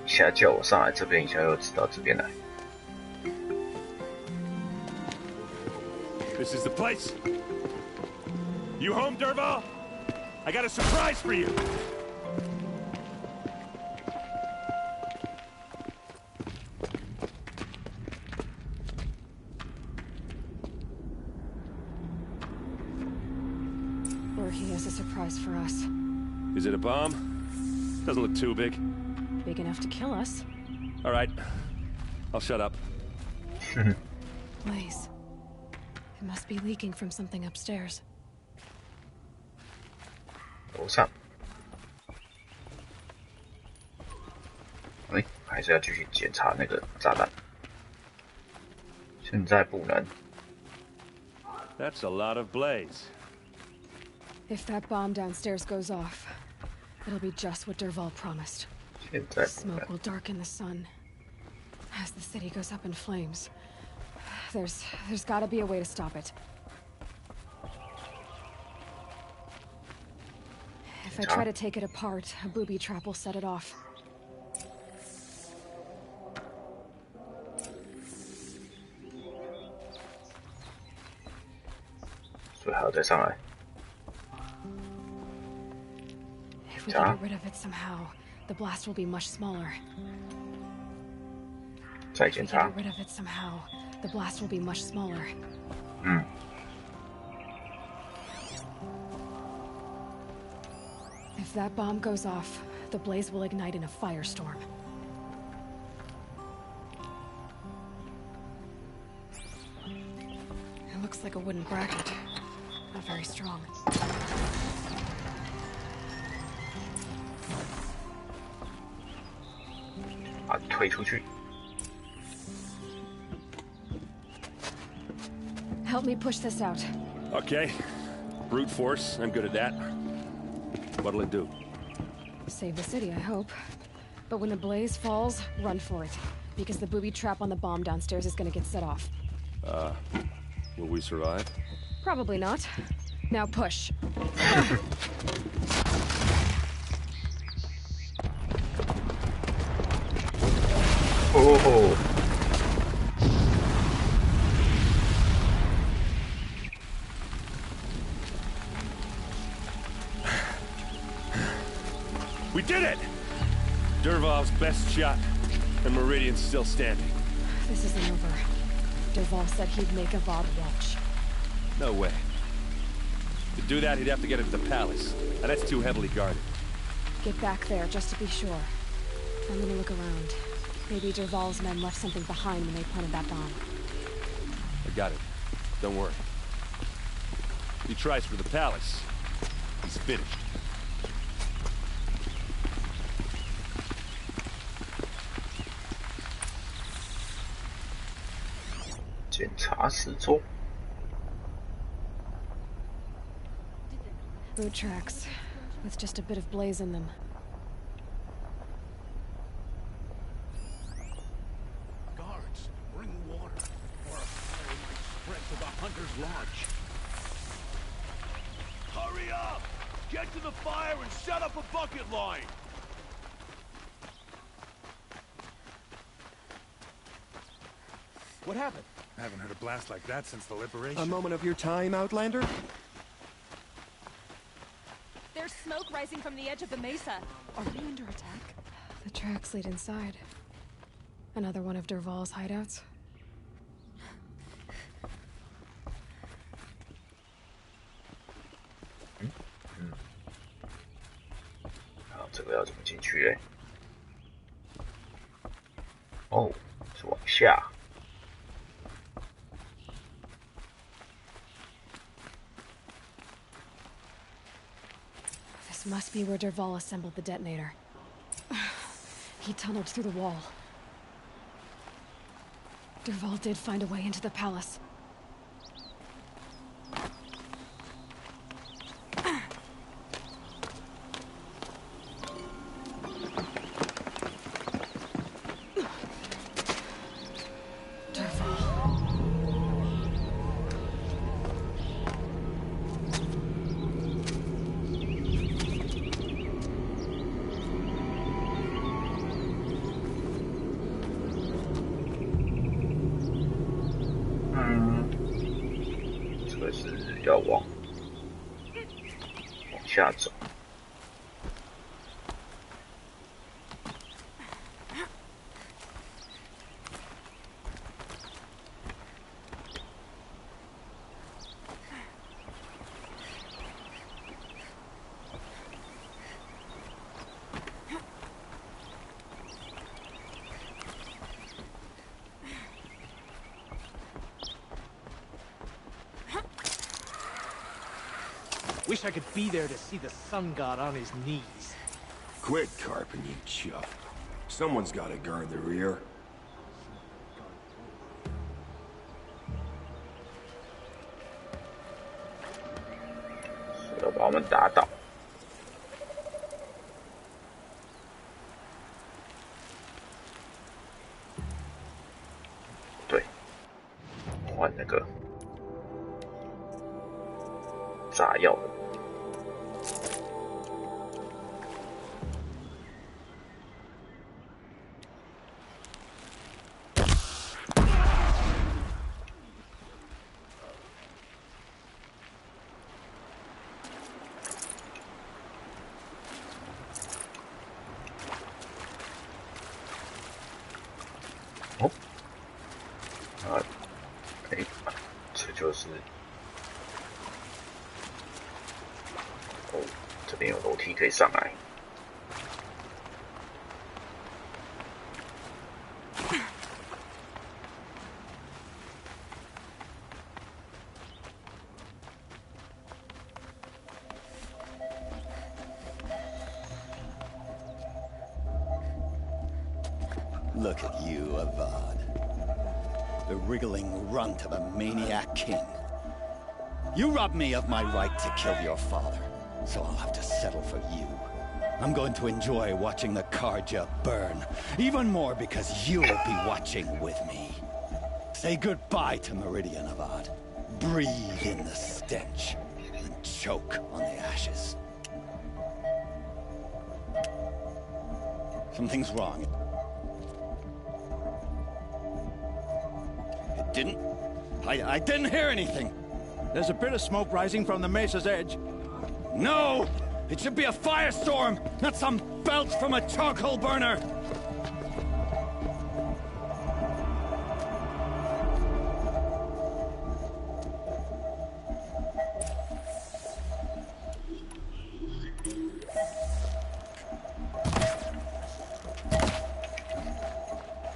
一下叫我上来这边，一下又指到这边来。This is the place. You home, Dervahl? I got a surprise for you. Or he has a surprise for us. Is it a bomb? Doesn't look too big. Big enough to kill us. All right. I'll shut up. Blaze. It must be leaking from something upstairs. 楼上。哎，还是要继续检查那个炸弹。现在不能。That's a lot of blaze. If that bomb downstairs goes off, it'll be just what Dervahl promised. Smoke will darken the sun. As the city goes up in flames. There's gotta be a way to stop it. If I try to take it apart, a booby trap will set it off. 所以还要再上来。 If we can get rid of it somehow, the blast will be much smaller. 再 If 检 we 查 can。get rid of it somehow, the blast will be much smaller. 嗯。 If that bomb goes off, the blaze will ignite in a firestorm. It looks like a wooden bracket. Not very strong. 把它推出去。 Help me push this out. Okay. Brute force. I'm good at that. What'll it do? Save the city, I hope. But when the blaze falls, run for it. Because the booby trap on the bomb downstairs is gonna get set off. Will we survive? Probably not. Now push. Oh. We did it! Dervahl's best shot, and Meridian's still standing. This isn't over. Dervahl said he'd make a Avad watch. No way. To do that, he'd have to get into the palace, and that's too heavily guarded. Get back there, just to be sure. I'm gonna look around. Maybe Dervahl's men left something behind when they planted that bomb. I got it. Don't worry. If he tries for the palace, He's finished. 检查四周。 Boot tracks, with just a bit of blaze in them. Guards, bring water, or a fire might spread to the Hunter's Lodge. Hurry up! Get to the fire and set up a bucket line! What happened? I haven't heard a blast like that since the liberation. A moment of your time, Outlander? There's smoke rising from the edge of the mesa. Are we under attack? The tracks lead inside. Another one of Dervahl's hideouts. 好，这个要怎么进去嘞？哦，是往下。 This must be where Dervahl assembled the detonator. He tunneled through the wall. Dervahl did find a way into the palace.要往下走。Wish I could be there to see the sun god on his knees. Quit carping, you chuff. Someone's gotta guard the rear. 要把我们打倒。对，换那个炸药的。 就是哦，这边有楼梯可以上来。Look at you, Avad. The wriggling runt of a maniac king. You robbed me of my right to kill your father, so I'll have to settle for you. I'm going to enjoy watching the Karja burn, even more because you'll be watching with me. Say goodbye to Meridian, Avad. Breathe in the stench, and choke on the ashes. Something's wrong. I didn't hear anything. There's a bit of smoke rising from the mesa's edge. No! It should be a firestorm, not some belch from a charcoal burner!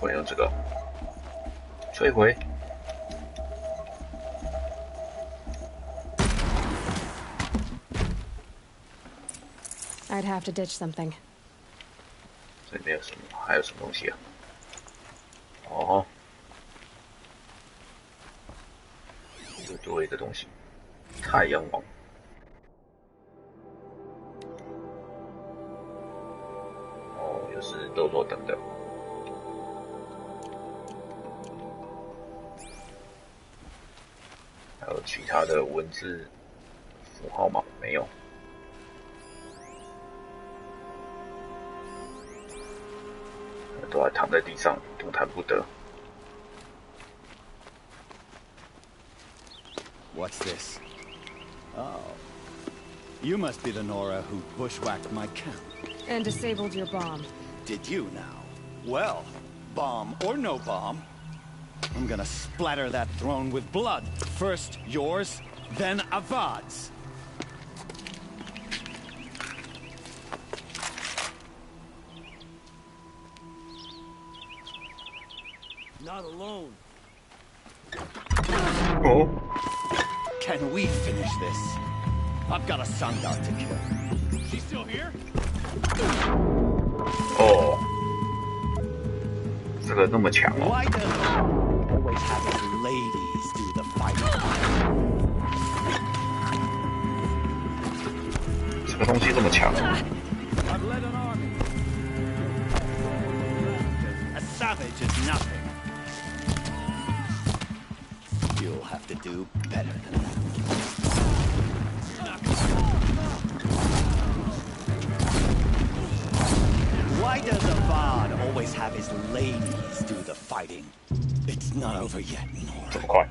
我用这个摧毁。 The have to ditch something. 这里面有什么？还有什么东西啊？哦，又多了一个东西，太阳网。哦，又是豆豆等的。还有其他的文字符号吗？没有。都还躺在地上，动弹不得。What's this? Oh. You must be the Nora who bushwhacked my camp. And disabled your bomb. Did you now? Well, bomb or no bomb, I'm gonna splatter that throne with blood. First yours, then Avad's. Not alone. Oh. Can we finish this? I've got a Sandar to kill. She's still here? 哦，这个那么强哦。 Why does always have his ladies do the fighting? 这个东西这么强。 I've led an army. A savage is nothing. You'll have to do better than that. Why does Avad always have his ladies do the fighting? It's not over yet, Nora. 这么快？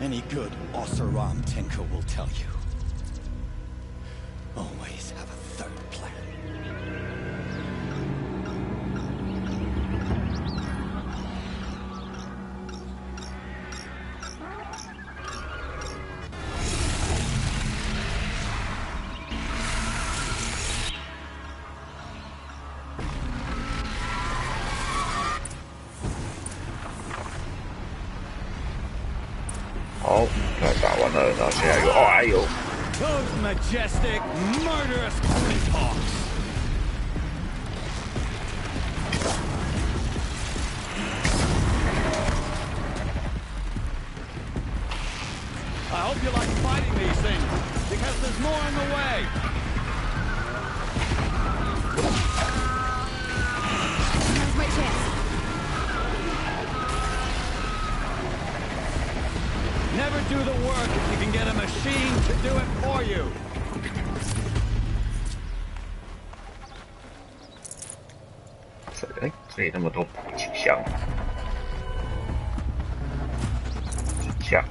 Any good Oseram tinker will tell you. Always have a third plan. Those majestic, murderous hawks. I hope you like fighting these things, because there's more on the way. Now's my chance. Never do the work if you can get a machine to do it for you. 这里那么多补给箱，箱。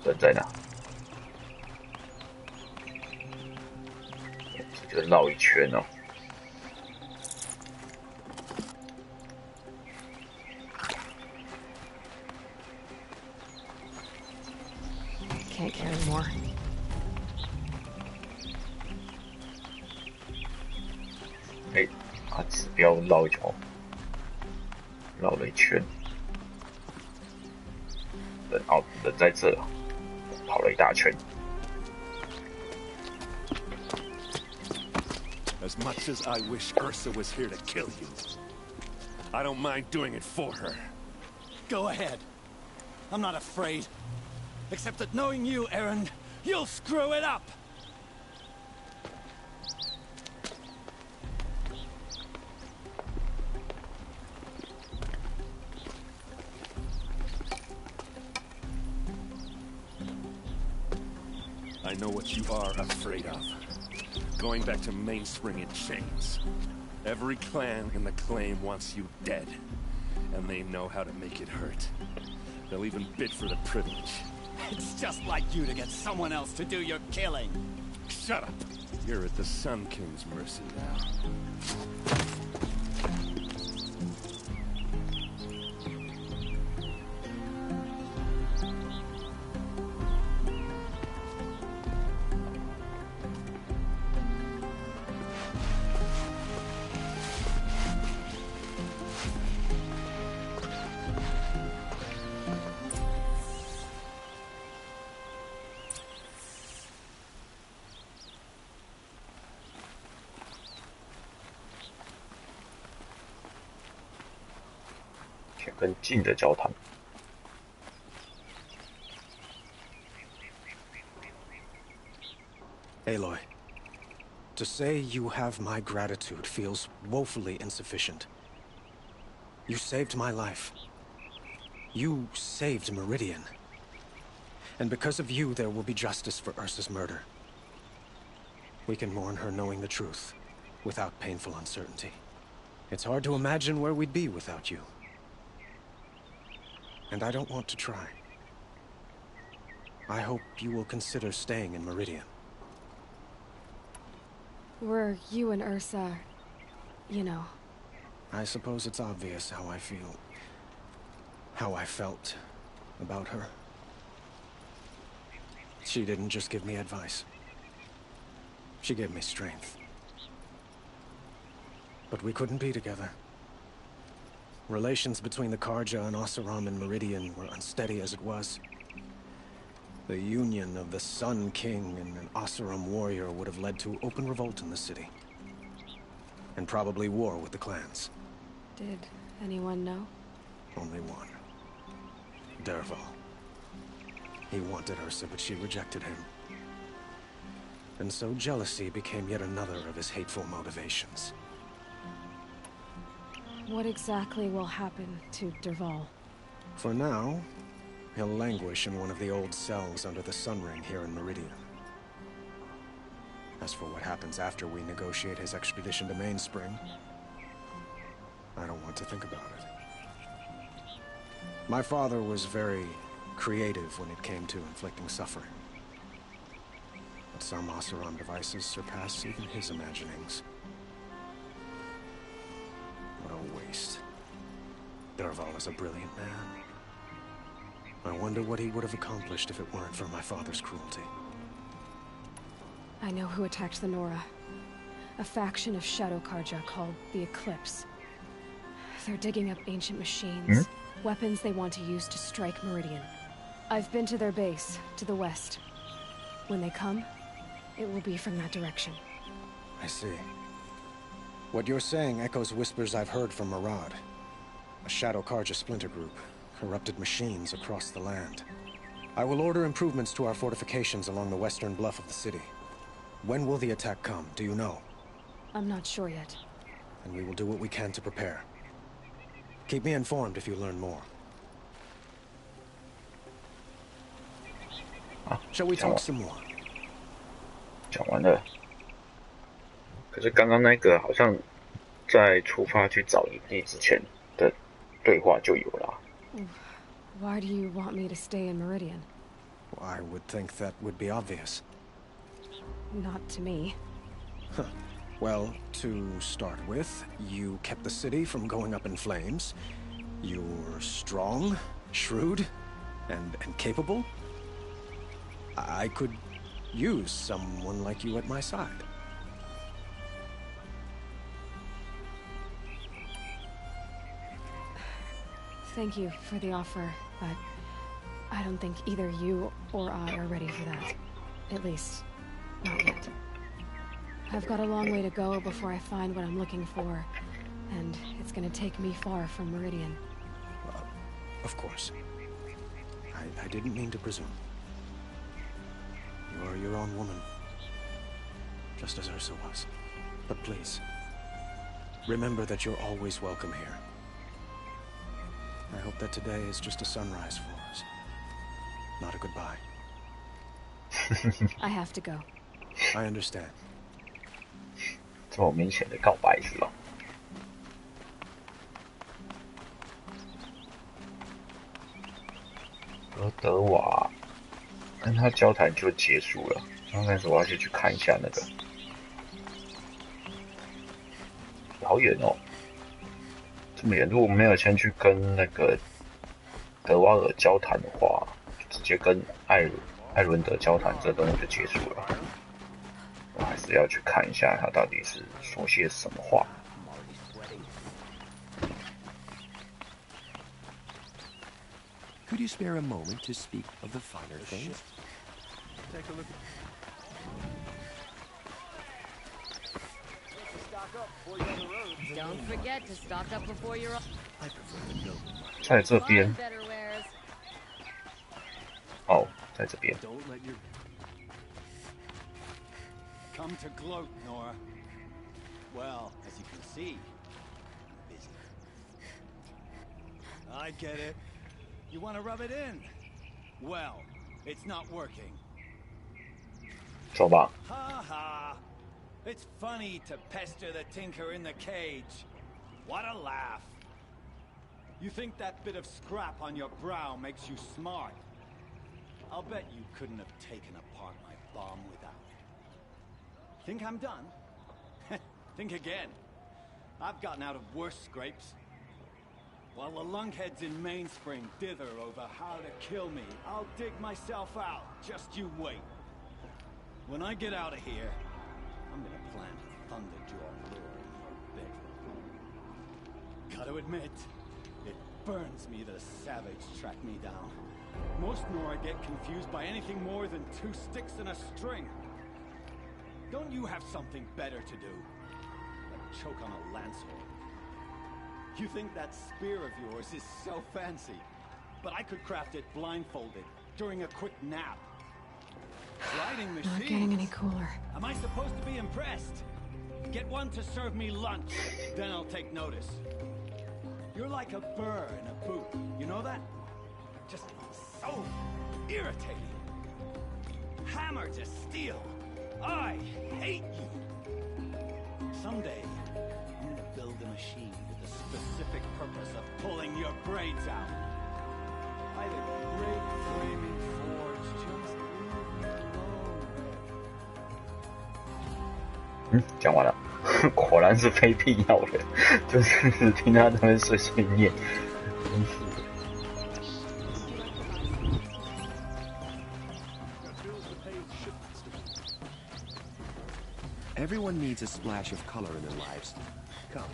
人在哪？就绕一圈哦。Can't carry more. 把指标绕一圈，绕了一圈。人在这，跑了一大圈。As much as I wish Ursa was here to kill you, I don't mind doing it for her. Go ahead. I'm not afraid. Except that knowing you, Aaron, you'll screw it up! I know what you are afraid of. Going back to Mainspring in chains. Every clan in the claim wants you dead. And they know how to make it hurt. They'll even bid for the privilege. It's just like you to get someone else to do your killing. Shut up! You're at the Sun King's mercy now.选跟近的交谈。Aloy, to say you have my gratitude feels woefully insufficient. You saved my life. You saved Meridian. And because of you, there will be justice for Ursa's murder. We can mourn her knowing the truth, without painful uncertainty. It's hard to imagine where we'd be without you. And I don't want to try. I hope you will consider staying in Meridian. Were you and Ursa, you know... I suppose it's obvious how I feel. How I felt about her. She didn't just give me advice. She gave me strength. But we couldn't be together. Relations between the Karja and Oseram and Meridian were unsteady as it was. The union of the Sun King and an Oseram warrior would have led to open revolt in the city. And probably war with the clans. Did anyone know? Only one. Dervahl. He wanted Ursa, but she rejected him. And so jealousy became yet another of his hateful motivations. What exactly will happen to Dervahl? For now, he'll languish in one of the old cells under the Sun Ring here in Meridian. As for what happens after we negotiate his expedition to Mainspring, I don't want to think about it. My father was very creative when it came to inflicting suffering. But some Oseram devices surpass even his imaginings. What a waste. Dervahl is a brilliant man. I wonder what he would have accomplished if it weren't for my father's cruelty. I know who attacked the Nora. A faction of Shadow Karja called the Eclipse. They're digging up ancient machines, weapons they want to use to strike Meridian. I've been to their base, to the west. When they come, it will be from that direction. I see. What you're saying echoes whispers I've heard from Murad. A Shadow Karja splinter group, corrupted machines across the land. I will order improvements to our fortifications along the western bluff of the city. When will the attack come, do you know? I'm not sure yet. And we will do what we can to prepare. Keep me informed if you learn more. Shall we talk some more? 讲完了。可是刚刚那个好像在出发去找营地之前的对话就有了。Why do you want me to stay in Meridian? I would think that would be obvious. Not to me. Huh. Well, to start with, you kept the city from going up in flames. You're strong, shrewd, and capable. I could use someone like you at my side. Thank you for the offer, but I don't think either you or I are ready for that. At least, not yet. I've got a long way to go before I find what I'm looking for, and it's gonna take me far from Meridian. Of course. I didn't mean to presume. You're your own woman, just as Ursa was. But please, remember that you're always welcome here. I hope that today is just a sunrise for us, not a goodbye. I have to go. I understand. 这么明显的告白是吧？德瓦跟他交谈就结束了。刚开始我要先去看一下那个，好远哦，这么远。如果没有先去跟那个德瓦尔交谈的话，就直接跟艾伦德交谈，这东西就结束了。我还是要去看一下他到底是说些什么话。Could you spare a moment to speak of the finer things? Take a look. Don't forget to stock up before you're on. 在这边。哦，在这边。 Come to gloat, Nora. Well, as you can see, busy. I get it. You want to rub it in? Well, it's not working. 走吧。 Ha ha! It's funny to pester the tinker in the cage. What a laugh. You think that bit of scrap on your brow makes you smart? I'll bet you couldn't have taken apart my bomb without it. Think I'm done? Think again. I've gotten out of worse scrapes. While the lunkheads in Mainspring dither over how to kill me, I'll dig myself out. Just you wait. When I get out of here, I'm gonna plant a Thunderjaw lure in your bedroom. Gotta admit, it burns me that a savage tracked me down. Most Nora get confused by anything more than 2 sticks and a string. Don't you have something better to do? Like choke on a lancehorn. You think that spear of yours is so fancy, but I could craft it blindfolded during a quick nap. Sliding machines. Not getting any cooler. Am I supposed to be impressed? Get one to serve me lunch, then I'll take notice. You're like a burr in a boot, you know that? Just so irritating. Hammer to steel. I hate you. Someday, I'm gonna build a machine with the specific purpose of pulling your braids out. By the great flaming forge, just leave me alone. 讲完了，果然是非必要的，就是听他在那边碎碎念，真是的。 Everyone needs a splash of color in their lives. Come.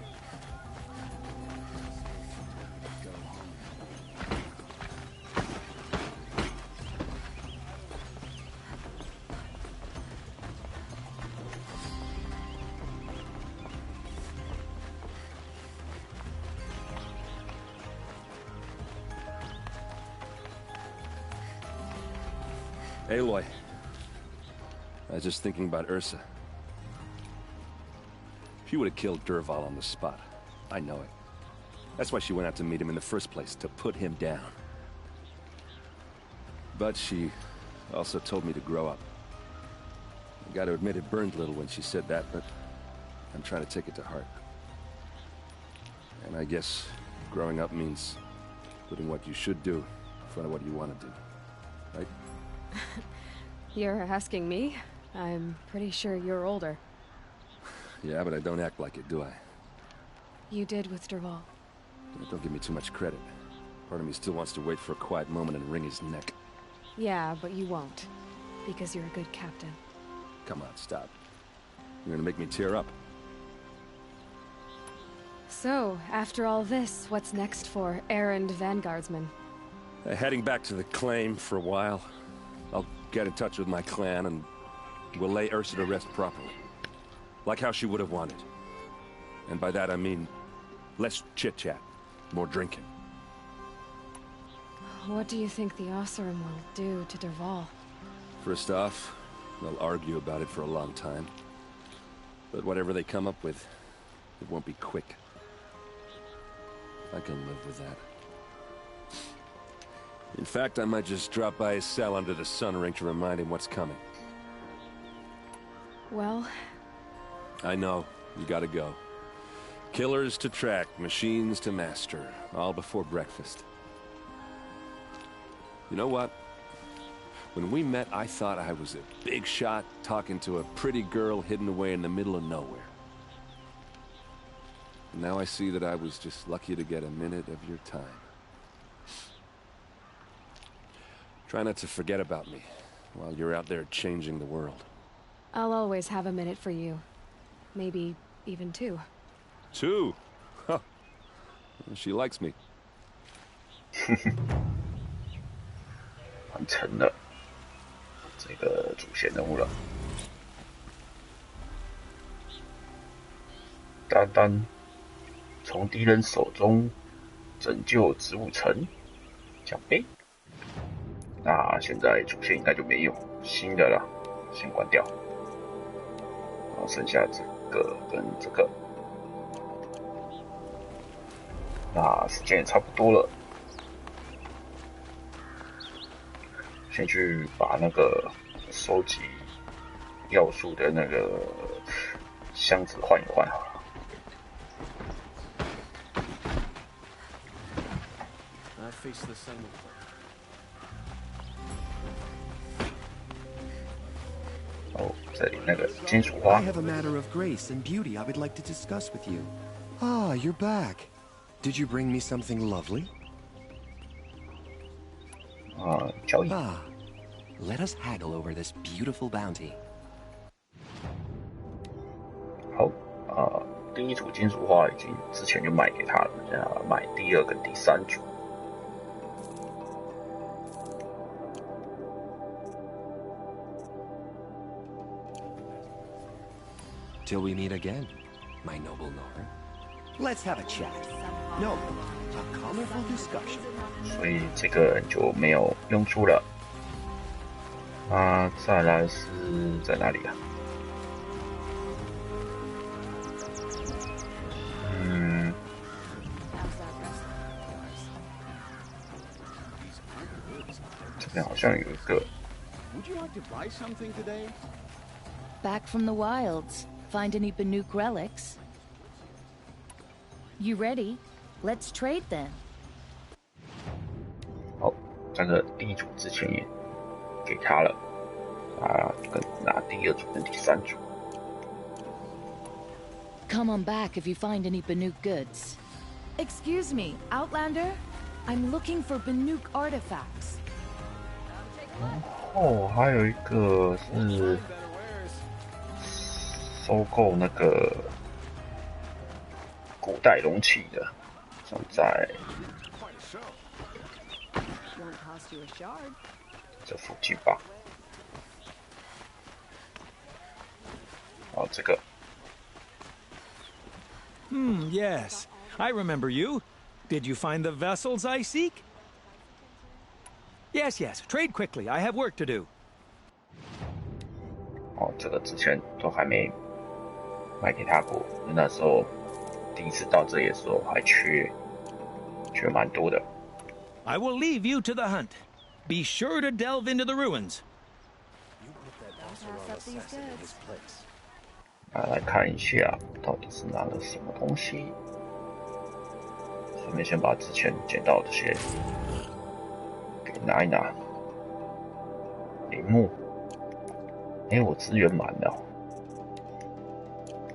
Aloy. I was just thinking about Ursa. She would have killed Dervahl on the spot. I know it. That's why she went out to meet him in the first place, to put him down. But she also told me to grow up. I gotta admit it burned a little when she said that, but I'm trying to take it to heart. And I guess growing up means putting what you should do in front of what you want to do. Right? You're asking me? I'm pretty sure you're older. Yeah, but I don't act like it, do I? You did with Derval. Don't give me too much credit. Part of me still wants to wait for a quiet moment and wring his neck. Yeah, but you won't. Because you're a good captain. Come on, stop. You're gonna make me tear up. So, after all this, what's next for errand vanguardsman? Heading back to the claim for a while. I'll get in touch with my clan and we'll lay Ursa to rest properly. Like how she would have wanted. And by that I mean less chit-chat, more drinking. What do you think the Oseram will do to Derval? First off, they'll argue about it for a long time. But whatever they come up with, it won't be quick. I can live with that. In fact, I might just drop by his cell under the sun ring to remind him what's coming. Well... I know. You gotta go. Killers to track, machines to master. All before breakfast. You know what? When we met, I thought I was a big shot talking to a pretty girl hidden away in the middle of nowhere. And now I see that I was just lucky to get a minute of your time. Try not to forget about me while you're out there changing the world. I'll always have a minute for you. Maybe even 2. 2? Huh. She likes me. 完成了这个主线任务了。单单从敌人手中拯救植物城奖杯。那现在主线应该就没有新的了，先关掉。然后剩下这个跟这个。那时间也差不多了。先去把那个收集要素的那个箱子换一换好了。哦，这里那个金属花。I have a matter of grace and beauty I would like to discuss with you. Ah, you're back. Did you bring me something lovely? Ah, let us haggle over this beautiful bounty. 好，第一组金属花已经之前就卖给他了，现在买第2跟第3组。Till we meet again, my noble Nora. Let's have a chat. No, a colorful discussion. 所以这个人就没有用处了。再来是在哪里啊？这边好像有一个。Would you like to buy something today? Back from the wilds. Find any Banuk relics? You ready? Let's trade then. 好，这个第一组之前也给他了，拿第2组跟第3组。Come on back if you find any Banuk goods. Excuse me, Outlander? I'm looking for Banuk artifacts. 然后还有一个是收购那个古代容器的，像在这附近吧。哦，这个。Yes. I remember you. Did you find the vessels I seek? Yes, yes. Trade quickly. I have work to do. 哦，这个之前都还没卖给他过，那时候第一次到这里的时候还缺蛮多的。I will leave you to the hunt. Be sure to delve into the ruins. 来看一下到底是拿了什么东西，顺便先把之前捡到的这些给拿一拿。陵墓，我资源满了。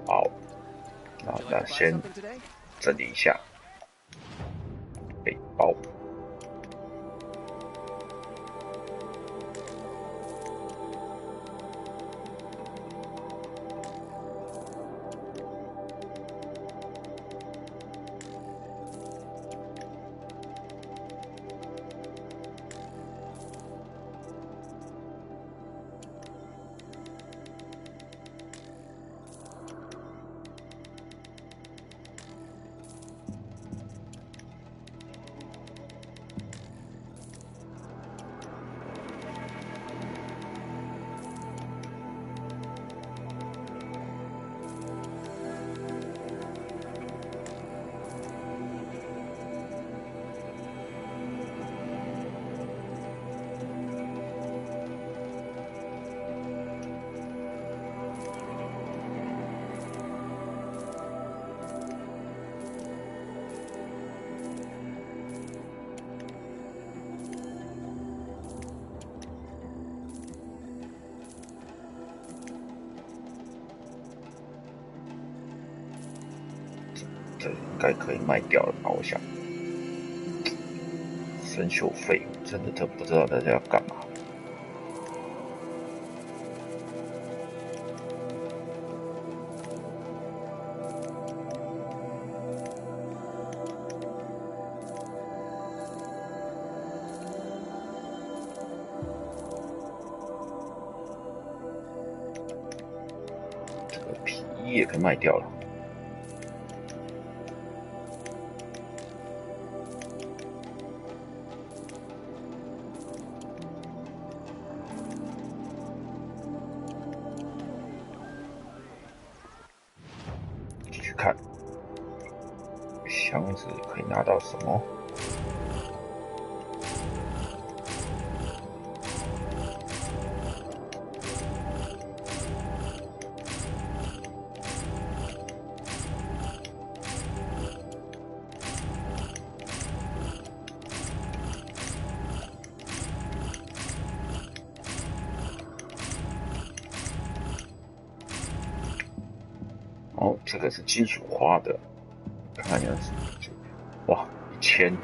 好，那先整理一下背包。这应该可以卖掉了吧？我想，生锈废物真的不知道大家要干嘛。这个皮也可以卖掉了。看箱子可以拿到什么？哦，这个是金属花的，看样子哇，1000个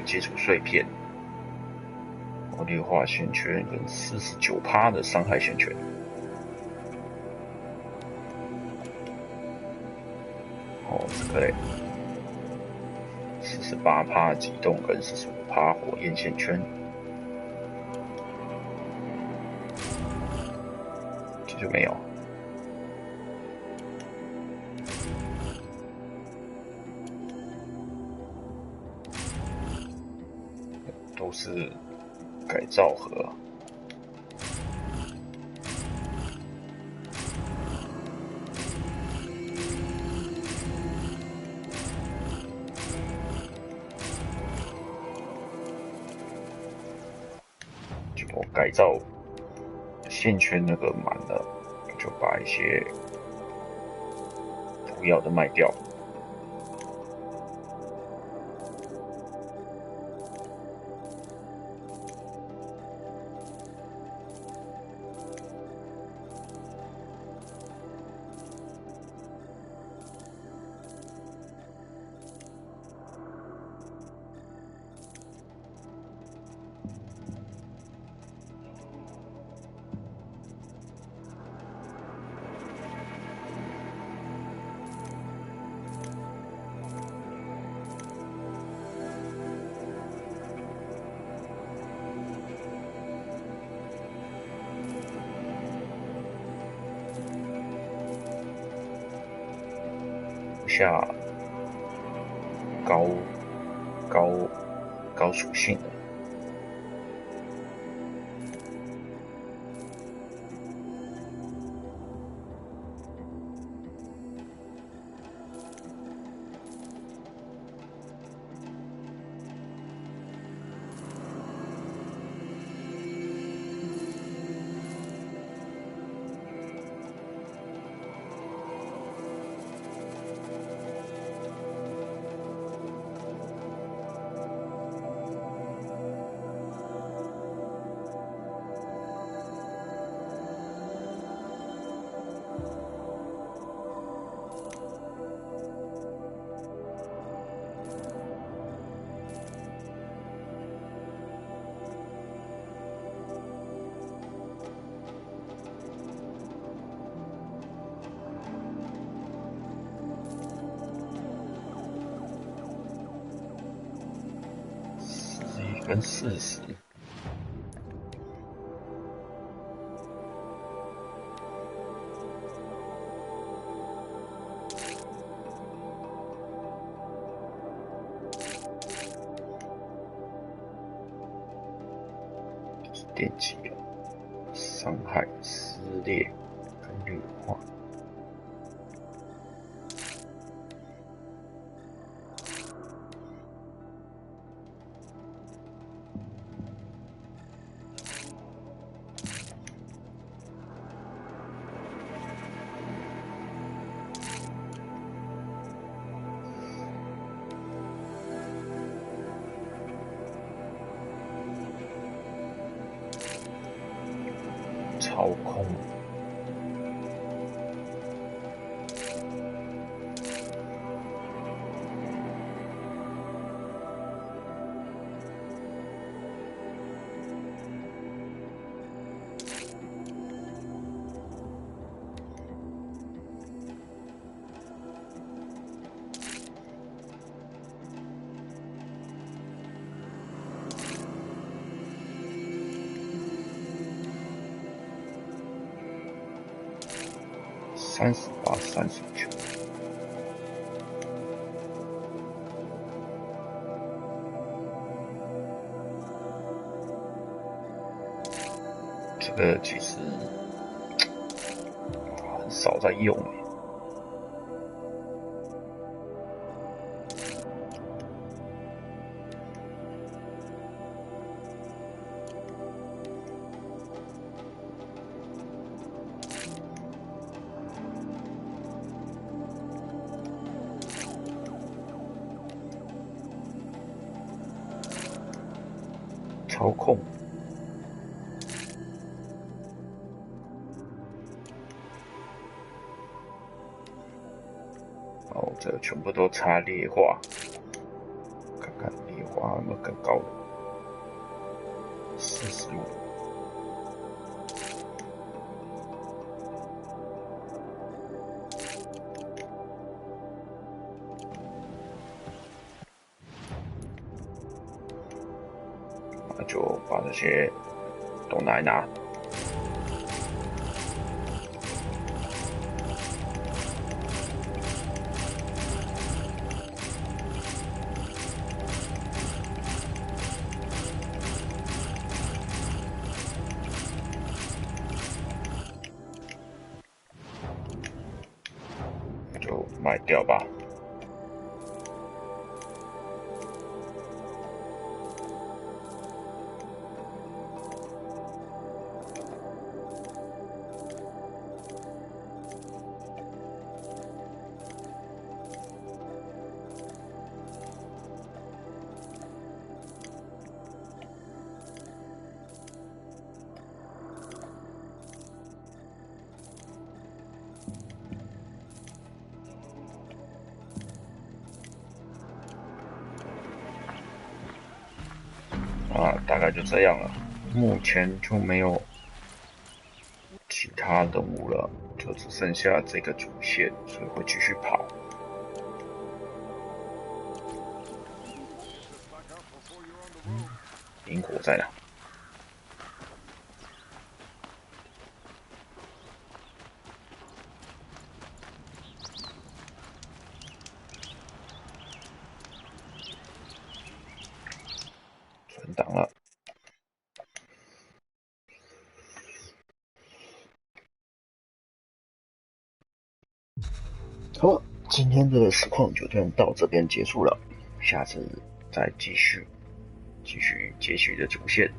金属碎片，劣化线圈跟49%的伤害线圈。哦，这个嘞，48%激动跟45%火焰线圈，这就没有。都是改造盒。结果改造线圈那个满了，就把一些不要的卖掉。下高属性的。跟40。电击了，伤害、撕裂跟劣化。操控，38、39。这个其实很少在用耶。操控，哦，这全部都插劣化，看看劣化有没有更高的45。那就把这些都拿一拿。就卖掉吧。大概就这样了，目前就没有其他任务了，就只剩下这个主线，所以会继续跑。萤火在哪？存档了。好，今天的实况就到这边结束了，下次再继续接续的主线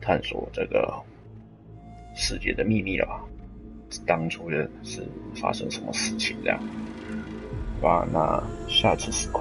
探索这个世界的秘密了吧？当初的是发生什么事情这样？好吧，那下次实况。